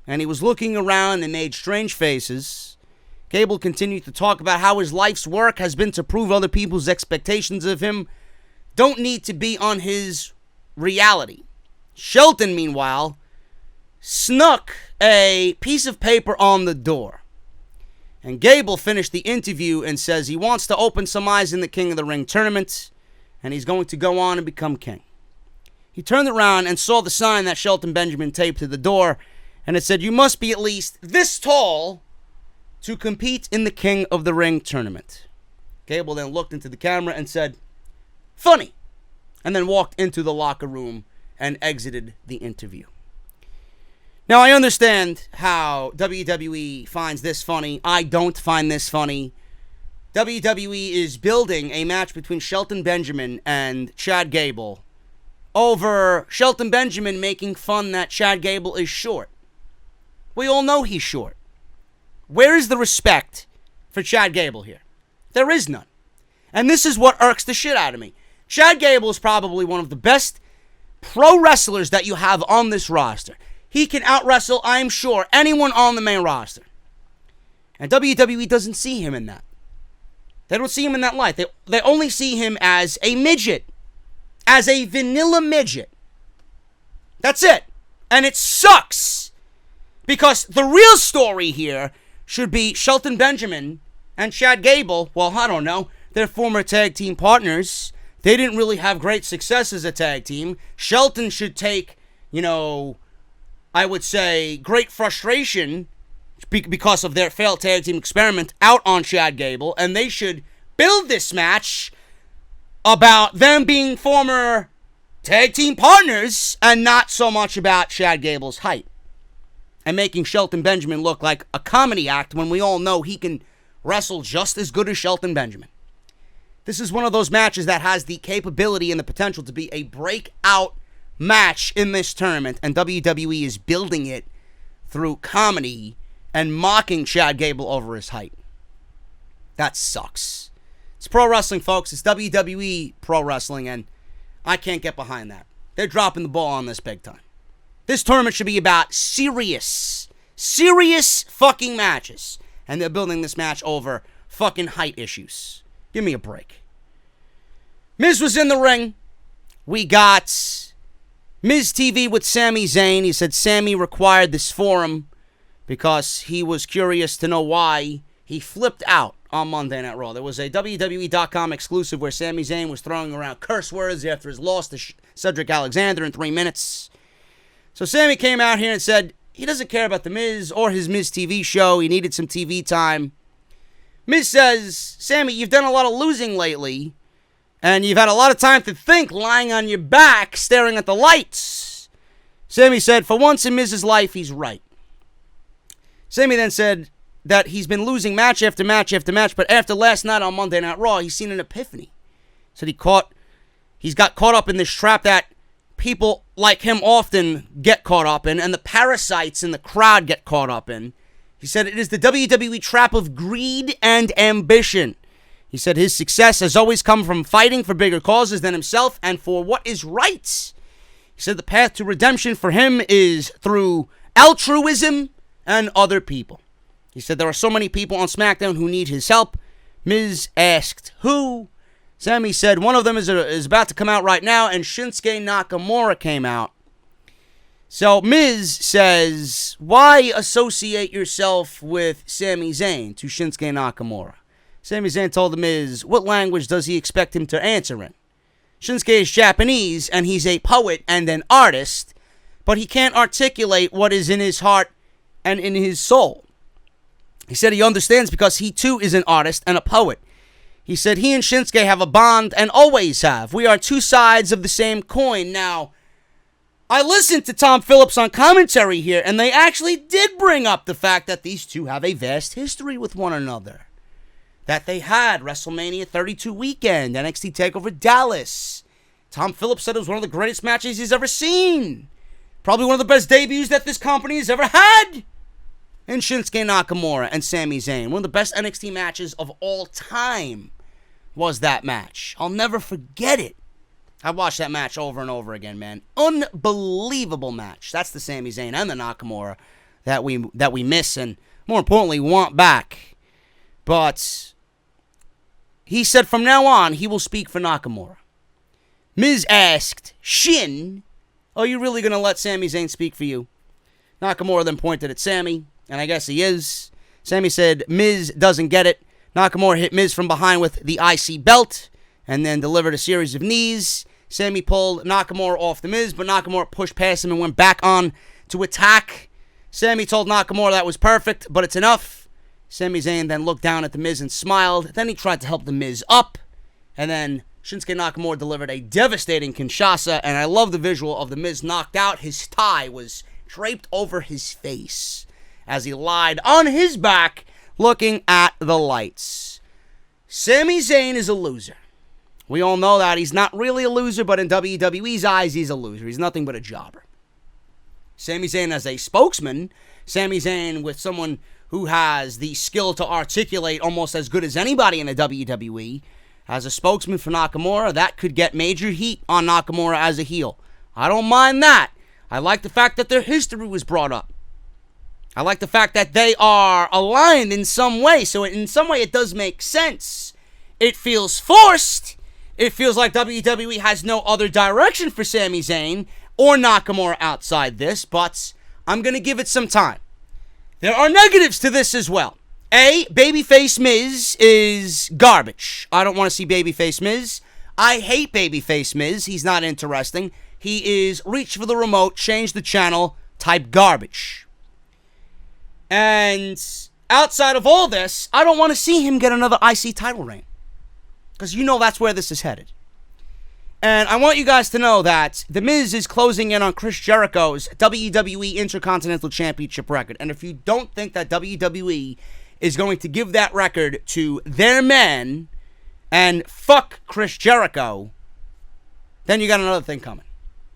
and he was looking around and made strange faces. Gable continued to talk about how his life's work has been to prove other people's expectations of him don't need to be on his reality. Shelton, meanwhile, snuck a piece of paper on the door. And Gable finished the interview and says he wants to open some eyes in the King of the Ring tournament, and he's going to go on and become king. He turned around and saw the sign that Shelton Benjamin taped to the door, and it said, "You must be at least this tall to compete in the King of the Ring tournament." Gable then looked into the camera and said, "Funny," and then walked into the locker room and exited the interview. Now, I understand how WWE finds this funny. I don't find this funny. WWE is building a match between Shelton Benjamin and Chad Gable over Shelton Benjamin making fun that Chad Gable is short. We all know he's short. Where is the respect for Chad Gable here? There is none. And this is what irks the shit out of me. Chad Gable is probably one of the best pro wrestlers that you have on this roster. He can out-wrestle, I'm sure, anyone on the main roster. And WWE doesn't see him in that. They don't see him in that light. They only see him as a midget. As a vanilla midget. That's it. And it sucks. Because the real story here should be Shelton Benjamin and Chad Gable. Well, I don't know. They're former tag team partners. They didn't really have great success as a tag team. Shelton should take, I would say, great frustration because of their failed tag team experiment out on Chad Gable. And they should build this match about them being former tag team partners and not so much about Chad Gable's height. And making Shelton Benjamin look like a comedy act when we all know he can wrestle just as good as Shelton Benjamin. This is one of those matches that has the capability and the potential to be a breakout match in this tournament, and WWE is building it through comedy and mocking Chad Gable over his height. That sucks. It's pro wrestling, folks. It's WWE pro wrestling, and I can't get behind that. They're dropping the ball on this big time. This tournament should be about serious fucking matches. And they're building this match over fucking height issues. Give me a break. Miz was in the ring. We got Miz TV with Sami Zayn. He said Sami required this for him because he was curious to know why he flipped out on Monday Night Raw. There was a WWE.com exclusive where Sami Zayn was throwing around curse words after his loss to Cedric Alexander in 3 minutes. So Sami came out here and said he doesn't care about The Miz or his Miz TV show. He needed some TV time. Miz says, Sami, you've done a lot of losing lately, and you've had a lot of time to think lying on your back staring at the lights. Sami said, for once in Miz's life, he's right. Sami then said that he's been losing match after match after match, but after last night on Monday Night Raw, he's seen an epiphany. Said he's got caught up in this trap that people like him often get caught up in, and the parasites in the crowd get caught up in. He said it is the WWE trap of greed and ambition. He said his success has always come from fighting for bigger causes than himself and for what is right. He said the path to redemption for him is through altruism and other people. He said there are so many people on SmackDown who need his help. Miz asked who. Sami said one of them is about to come out right now, and Shinsuke Nakamura came out. So Miz says, why associate yourself with Sami Zayn to Shinsuke Nakamura? Sami Zayn told The Miz, what language does he expect him to answer in? Shinsuke is Japanese, and he's a poet and an artist, but he can't articulate what is in his heart and in his soul. He said he understands because he too is an artist and a poet. He said he and Shinsuke have a bond and always have. We are two sides of the same coin. Now, I listened to Tom Phillips on commentary here, and they actually did bring up the fact that these two have a vast history with one another. That they had WrestleMania 32 weekend, NXT TakeOver Dallas. Tom Phillips said it was one of the greatest matches he's ever seen. Probably one of the best debuts that this company has ever had. And Shinsuke Nakamura and Sami Zayn. One of the best NXT matches of all time was that match. I'll never forget it. I watched that match over and over again, man. Unbelievable match. That's the Sami Zayn and the Nakamura that we miss and, more importantly, want back. But he said from now on, he will speak for Nakamura. Miz asked, Shin, are you really going to let Sami Zayn speak for you? Nakamura then pointed at Sami, and I guess he is. Sami said Miz doesn't get it. Nakamura hit Miz from behind with the IC belt and then delivered a series of knees. Sami pulled Nakamura off the Miz, but Nakamura pushed past him and went back on to attack. Sami told Nakamura that was perfect, but it's enough. Sami Zayn then looked down at the Miz and smiled. Then he tried to help the Miz up. And then Shinsuke Nakamura delivered a devastating Kinshasa, and I love the visual of the Miz knocked out. His tie was draped over his face as he lied on his back looking at the lights. Sami Zayn is a loser. We all know that. He's not really a loser, but in WWE's eyes, he's a loser. He's nothing but a jobber. Sami Zayn as a spokesman, Sami Zayn with someone who has the skill to articulate almost as good as anybody in the WWE, as a spokesman for Nakamura, that could get major heat on Nakamura as a heel. I don't mind that. I like the fact that their history was brought up. I like the fact that they are aligned in some way. So in some way, it does make sense. It feels forced. It feels like WWE has no other direction for Sami Zayn or Nakamura outside this, but I'm going to give it some time. There are negatives to this as well. A, babyface Miz is garbage. I don't want to see babyface Miz. I hate babyface Miz. He's not interesting. He is reach for the remote, change the channel type garbage. And outside of all this, I don't want to see him get another IC title reign. Because you know that's where this is headed. And I want you guys to know that The Miz is closing in on Chris Jericho's WWE Intercontinental Championship record. And if you don't think that WWE is going to give that record to their man and fuck Chris Jericho, then you got another thing coming.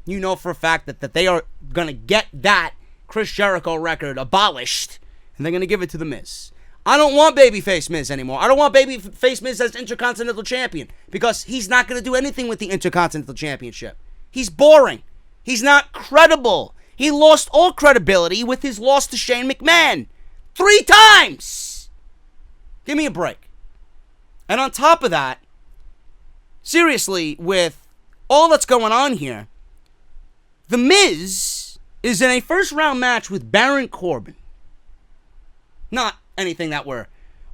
You know for a fact that they are going to get that Chris Jericho record abolished, and they're going to give it to The Miz. I don't want babyface Miz anymore. I don't want babyface Miz as Intercontinental Champion because he's not going to do anything with the Intercontinental Championship. He's boring. He's not credible. He lost all credibility with his loss to Shane McMahon 3 times. Give me a break. And on top of that, seriously, with all that's going on here, The Miz is in a first-round match with Baron Corbin. Not anything that we're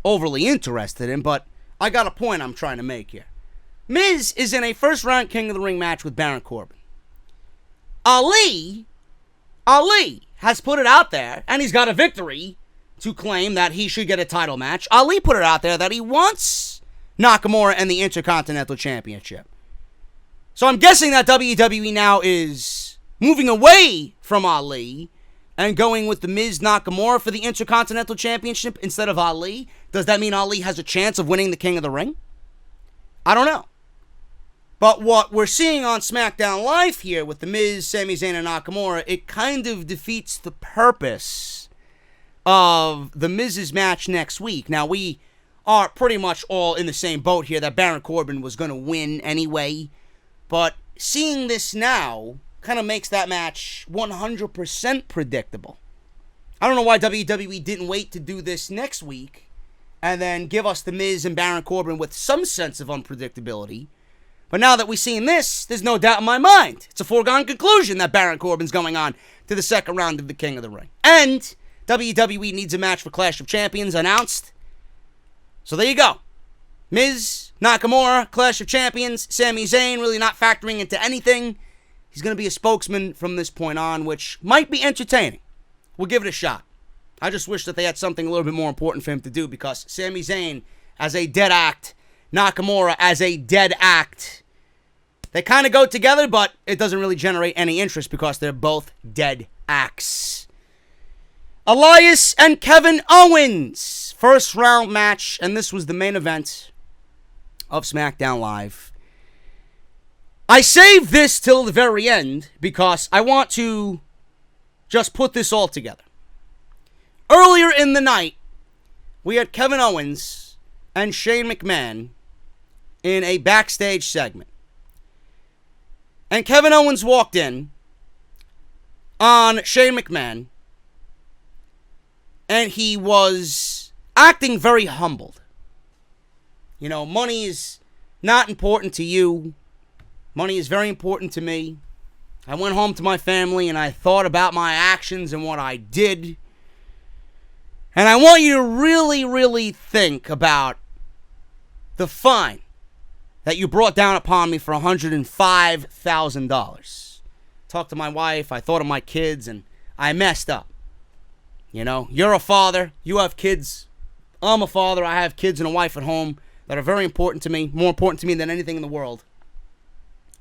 overly interested in, but I got a point I'm trying to make here. Miz is in a first-round King of the Ring match with Baron Corbin. Ali has put it out there, and he's got a victory to claim that he should get a title match. Ali put it out there that he wants Nakamura and the Intercontinental Championship. So I'm guessing that WWE now is moving away from Ali and going with The Miz Nakamura for the Intercontinental Championship instead of Ali. Does that mean Ali has a chance of winning the King of the Ring? I don't know. But what we're seeing on SmackDown Live here with The Miz, Sami Zayn, and Nakamura, it kind of defeats the purpose of The Miz's match next week. Now, we are pretty much all in the same boat here that Baron Corbin was going to win anyway. But seeing this now kind of makes that match 100% predictable. I don't know why WWE didn't wait to do this next week and then give us The Miz and Baron Corbin with some sense of unpredictability. But now that we've seen this, there's no doubt in my mind. It's a foregone conclusion that Baron Corbin's going on to the second round of the King of the Ring. And WWE needs a match for Clash of Champions announced. So there you go. Miz, Nakamura, Clash of Champions, Sami Zayn really not factoring into anything. He's going to be a spokesman from this point on, which might be entertaining. We'll give it a shot. I just wish that they had something a little bit more important for him to do, because Sami Zayn as a dead act, Nakamura as a dead act, they kind of go together, but it doesn't really generate any interest because they're both dead acts. Elias and Kevin Owens, first round match, and this was the main event of SmackDown Live. I saved this till the very end because I want to just put this all together. Earlier in the night, we had Kevin Owens and Shane McMahon in a backstage segment. And Kevin Owens walked in on Shane McMahon, and he was acting very humbled. You know, money is not important to you. Money is very important to me. I went home to my family and I thought about my actions and what I did. And I want you to really, really think about the fine that you brought down upon me for $105,000. Talked to my wife, I thought of my kids, and I messed up. You know, you're a father, you have kids. I'm a father, I have kids and a wife at home that are very important to me, more important to me than anything in the world.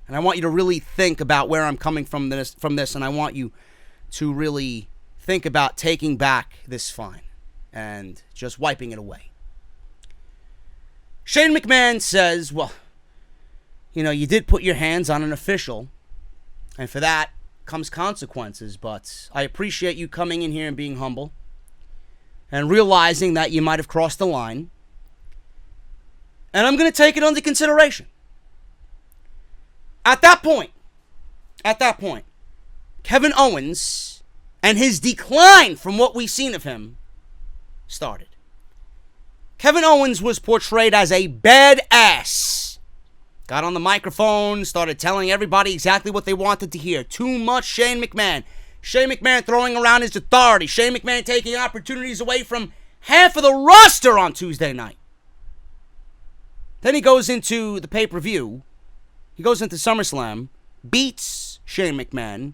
And I want you to really think about where I'm coming from this, and I want you to really think about taking back this fine and just wiping it away. Shane McMahon says, well, you know, you did put your hands on an official, and for that comes consequences, but I appreciate you coming in here and being humble. and realizing that you might have crossed the line. And I'm going to take it under consideration. At that point, Kevin Owens and his decline from what we've seen of him started. Kevin Owens was portrayed as a badass. Got on the microphone, started telling everybody exactly what they wanted to hear. Too much Shane McMahon. Shane McMahon throwing around his authority. Shane McMahon taking opportunities away from half of the roster on Tuesday night. Then he goes into the pay-per-view. He goes into SummerSlam, beats Shane McMahon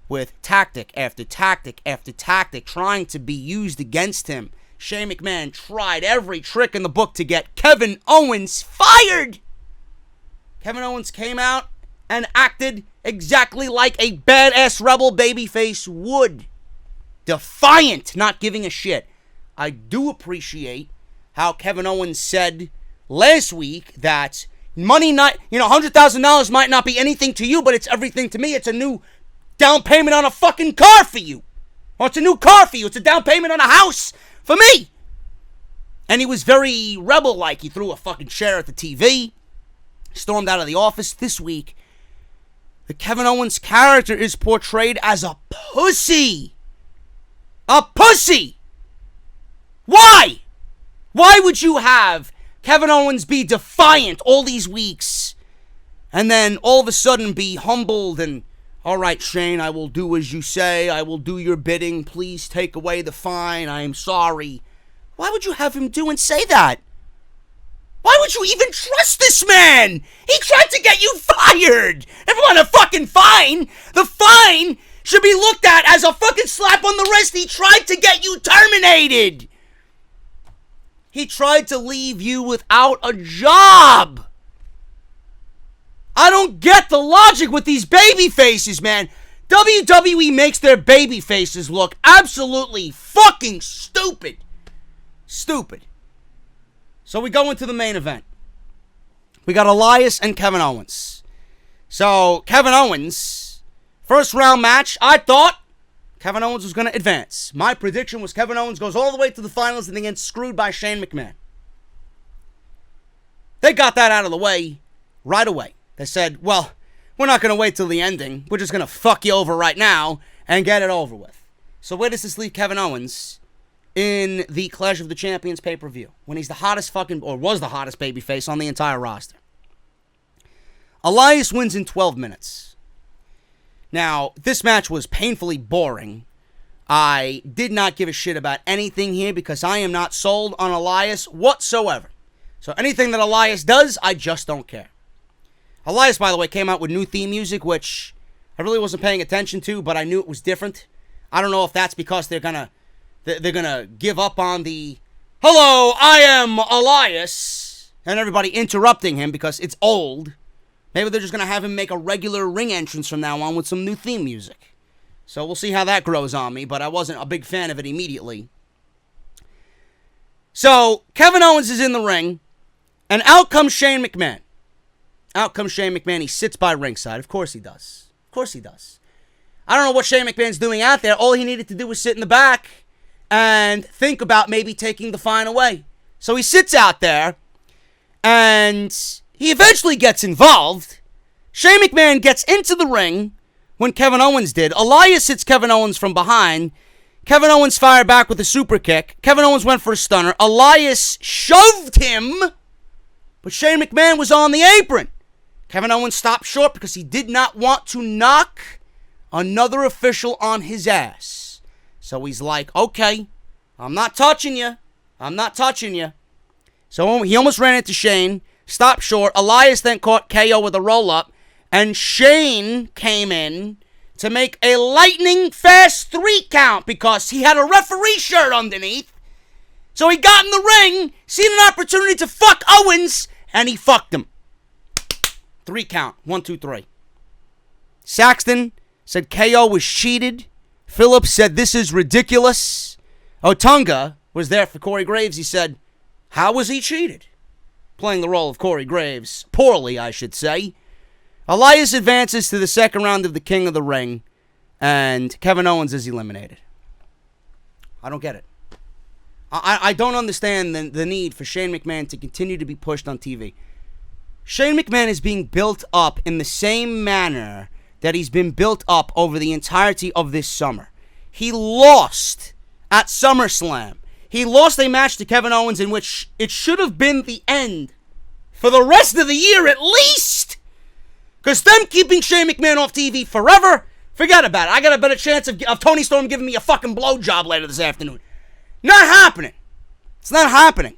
with tactic after tactic after tactic, trying to be used against him. Shane McMahon tried every trick in the book to get Kevin Owens fired. Kevin Owens came out and acted exactly like a badass rebel babyface would. Defiant, not giving a shit. I do appreciate how Kevin Owens said last week that money $100,000 might not be anything to you, but it's everything to me. It's a new down payment on a fucking car for you. Or it's a new car for you. It's a down payment on a house for me. And he was very rebel-like. He threw a fucking chair at the TV. Stormed out of the office. This week, the Kevin Owens character is portrayed as a pussy. A pussy! Why? Why would you have Kevin Owens be defiant all these weeks and then all of a sudden be humbled and, all right, Shane, I will do as you say. I will do your bidding. Please take away the fine. I am sorry. Why would you have him do and say that? Why would you even trust this man? He tried to get you fired. If you want a fucking fine, the fine should be looked at as a fucking slap on the wrist. He tried to get you terminated. He tried to leave you without a job. I don't get the logic with these baby faces, man. WWE makes their baby faces look absolutely fucking stupid. Stupid. So we go into the main event. We got Elias and Kevin Owens. So Kevin Owens, first round match, I thought Kevin Owens was going to advance. My prediction was Kevin Owens goes all the way to the finals and then gets screwed by Shane McMahon. They got that out of the way right away. They said, well, we're not going to wait till the ending. We're just going to fuck you over right now and get it over with. So where does this leave Kevin Owens in the Clash of the Champions pay-per-view when he's the hottest was the hottest babyface on the entire roster? Elias wins in 12 minutes. Now, this match was painfully boring. I did not give a shit about anything here because I am not sold on Elias whatsoever. So anything that Elias does, I just don't care. Elias, by the way, came out with new theme music, which I really wasn't paying attention to, but I knew it was different. I don't know if that's because they're gonna give up on the "Hello, I am Elias" and everybody interrupting him because it's old. Maybe they're just gonna have him make a regular ring entrance from now on with some new theme music. So we'll see how that grows on me, but I wasn't a big fan of it immediately. So Kevin Owens is in the ring, and out comes Shane McMahon. He sits by ringside. Of course he does. I don't know what Shane McMahon's doing out there. All he needed to do was sit in the back and think about maybe taking the fine away. So he sits out there, and he eventually gets involved. Shane McMahon gets into the ring when Kevin Owens did. Elias hits Kevin Owens from behind. Kevin Owens fired back with a super kick. Kevin Owens went for a stunner. Elias shoved him, but Shane McMahon was on the apron. Kevin Owens stopped short because he did not want to knock another official on his ass. So he's like, okay, I'm not touching you. So he almost ran into Shane, stopped short. Elias then caught KO with a roll-up, and Shane came in to make a lightning fast 3 count because he had a referee shirt underneath. So he got in the ring, seen an opportunity to fuck Owens, and he fucked him. 3 count. 1, 2, 3. Saxton said KO was cheated. Phillips said this is ridiculous. Otunga was there for Corey Graves. He said, how was he cheated? Playing the role of Corey Graves. Poorly, I should say. Elias advances to the second round of the King of the Ring, and Kevin Owens is eliminated. I don't get it. I don't understand the need for Shane McMahon to continue to be pushed on TV. Shane McMahon is being built up in the same manner that he's been built up over the entirety of this summer. He lost at SummerSlam. He lost a match to Kevin Owens in which it should have been the end for the rest of the year at least. Because them keeping Shane McMahon off TV forever, forget about it. I got a better chance of Tony Storm giving me a fucking blowjob later this afternoon. Not happening. It's not happening.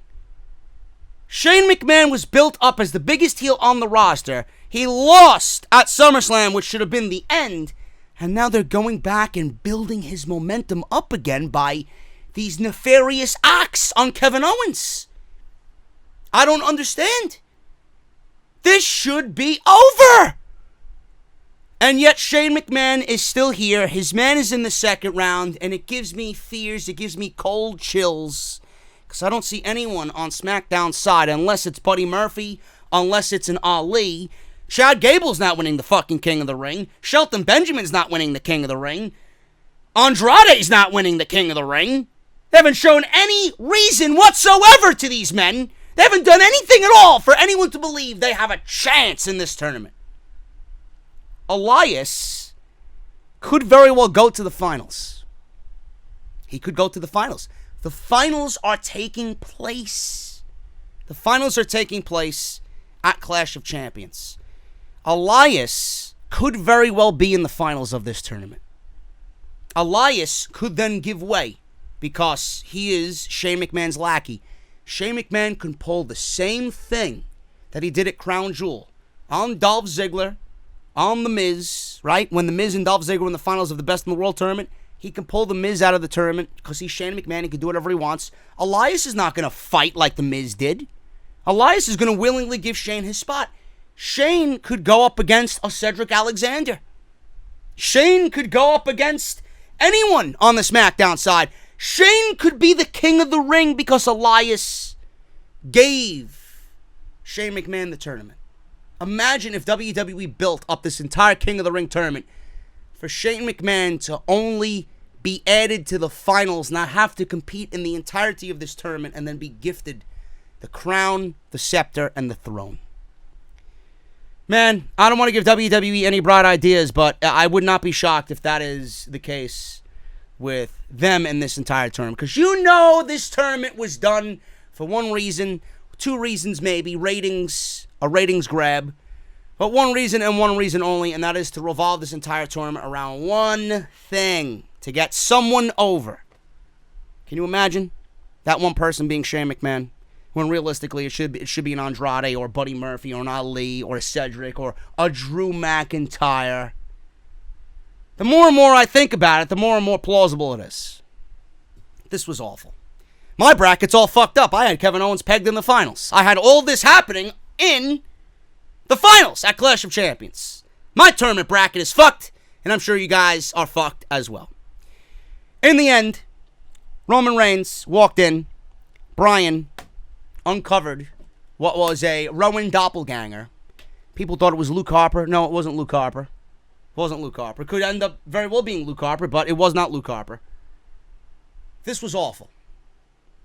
Shane McMahon was built up as the biggest heel on the roster. He lost at SummerSlam, which should have been the end. And now they're going back and building his momentum up again by these nefarious acts on Kevin Owens. I don't understand. This should be over. And yet Shane McMahon is still here. His man is in the second round, and it gives me fears. It gives me cold chills. Because I don't see anyone on SmackDown's side, unless it's Buddy Murphy, unless it's an Ali. Chad Gable's not winning the fucking King of the Ring. Shelton Benjamin's not winning the King of the Ring. Andrade's not winning the King of the Ring. They haven't shown any reason whatsoever to these men. They haven't done anything at all for anyone to believe they have a chance in this tournament. Elias could very well go to the finals. He could go to the finals. The finals are taking place. The finals are taking place at Clash of Champions. Elias could very well be in the finals of this tournament. Elias could then give way because he is Shane McMahon's lackey. Shane McMahon can pull the same thing that he did at Crown Jewel on Dolph Ziggler, on The Miz, right? When The Miz and Dolph Ziggler were in the finals of the Best in the World tournament, he can pull The Miz out of the tournament because he's Shane McMahon. He can do whatever he wants. Elias is not going to fight like The Miz did. Elias is going to willingly give Shane his spot. Shane could go up against a Cedric Alexander. Shane could go up against anyone on the SmackDown side. Shane could be the king of the ring because Elias gave Shane McMahon the tournament. Imagine if WWE built up this entire King of the Ring tournament for Shane McMahon to only be added to the finals, not have to compete in the entirety of this tournament, and then be gifted the crown, the scepter, and the throne. Man, I don't want to give WWE any bright ideas, but I would not be shocked if that is the case with them in this entire tournament. Because you know this tournament was done for one reason, two reasons maybe, ratings, a ratings grab. But one reason and one reason only, and that is to revolve this entire tournament around one thing, to get someone over. Can you imagine that one person being Shane McMahon? When realistically it should be an Andrade or Buddy Murphy or an Ali or a Cedric or a Drew McIntyre. The more and more I think about it, the more and more plausible it is. This was awful. My bracket's all fucked up. I had Kevin Owens pegged in the finals. I had all this happening in the finals at Clash of Champions. My tournament bracket is fucked, and I'm sure you guys are fucked as well. In the end, Roman Reigns walked in. Bryan uncovered what was a Rowan doppelganger. People thought it was Luke Harper. No, it wasn't Luke Harper. It wasn't Luke Harper. It could end up very well being Luke Harper, but it was not Luke Harper. This was awful.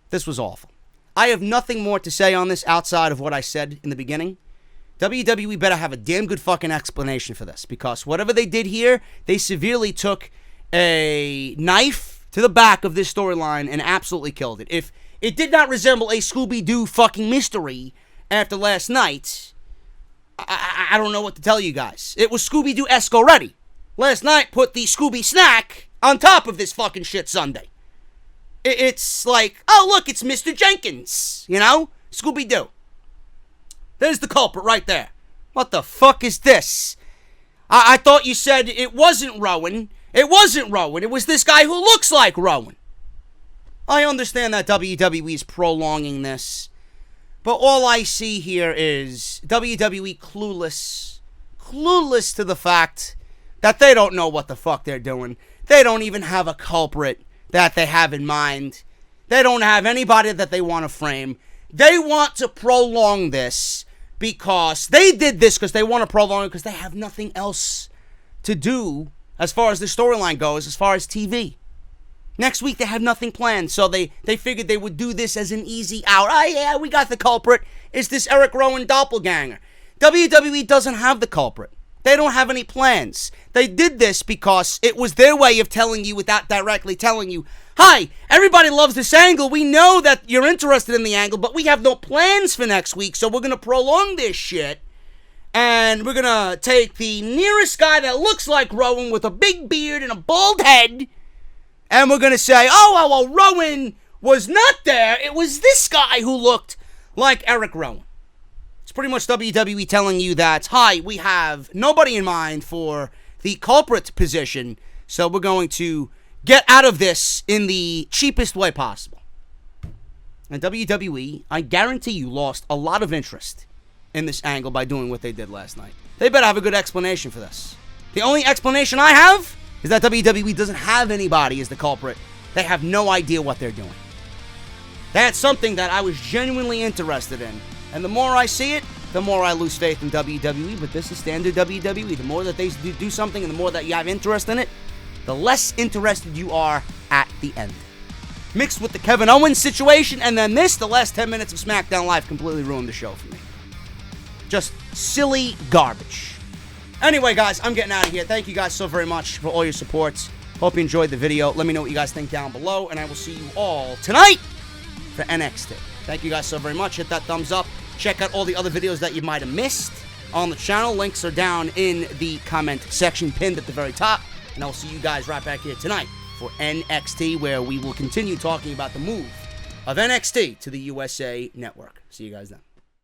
This was awful. I have nothing more to say on this outside of what I said in the beginning. WWE better have a damn good fucking explanation for this, because whatever they did here, they severely took a knife to the back of this storyline and absolutely killed it. If it did not resemble a Scooby-Doo fucking mystery after last night, I don't know what to tell you guys. It was Scooby-Doo-esque already. Last night put the Scooby snack on top of this fucking shit Sunday. It's like, oh look, it's Mr. Jenkins, you know? Scooby-Doo. There's the culprit right there. What the fuck is this? I thought you said it wasn't Rowan. It wasn't Rowan. It was this guy who looks like Rowan. I understand that WWE is prolonging this, but all I see here is WWE clueless to the fact that they don't know what the fuck they're doing. They don't even have a culprit that they have in mind. They don't have anybody that they want to frame. They want to prolong this because they did this because they want to prolong it because they have nothing else to do as far as the storyline goes, as far as TV. Next week, they have nothing planned, so they figured they would do this as an easy out. Oh, yeah, we got the culprit. It's this Eric Rowan doppelganger. WWE doesn't have the culprit. They don't have any plans. They did this because it was their way of telling you without directly telling you, hi, everybody loves this angle. We know that you're interested in the angle, but we have no plans for next week, so we're going to prolong this shit. And we're going to take the nearest guy that looks like Rowan with a big beard and a bald head, and we're going to say, oh, well, Rowan was not there. It was this guy who looked like Eric Rowan. It's pretty much WWE telling you that, hi, we have nobody in mind for the culprit position, so we're going to get out of this in the cheapest way possible. And WWE, I guarantee you, lost a lot of interest in this angle by doing what they did last night. They better have a good explanation for this. The only explanation I have is that WWE doesn't have anybody as the culprit. They have no idea what they're doing. That's something that I was genuinely interested in. And the more I see it, the more I lose faith in WWE. But this is standard WWE. The more that they do something and the more that you have interest in it, the less interested you are at the end. Mixed with the Kevin Owens situation and then this, the last 10 minutes of SmackDown Live completely ruined the show for me. Just silly garbage. Anyway, guys, I'm getting out of here. Thank you guys so very much for all your support. Hope you enjoyed the video. Let me know what you guys think down below, and I will see you all tonight for NXT. Thank you guys so very much. Hit that thumbs up. Check out all the other videos that you might have missed on the channel. Links are down in the comment section, pinned at the very top. And I'll see you guys right back here tonight for NXT, where we will continue talking about the move of NXT to the USA Network. See you guys then.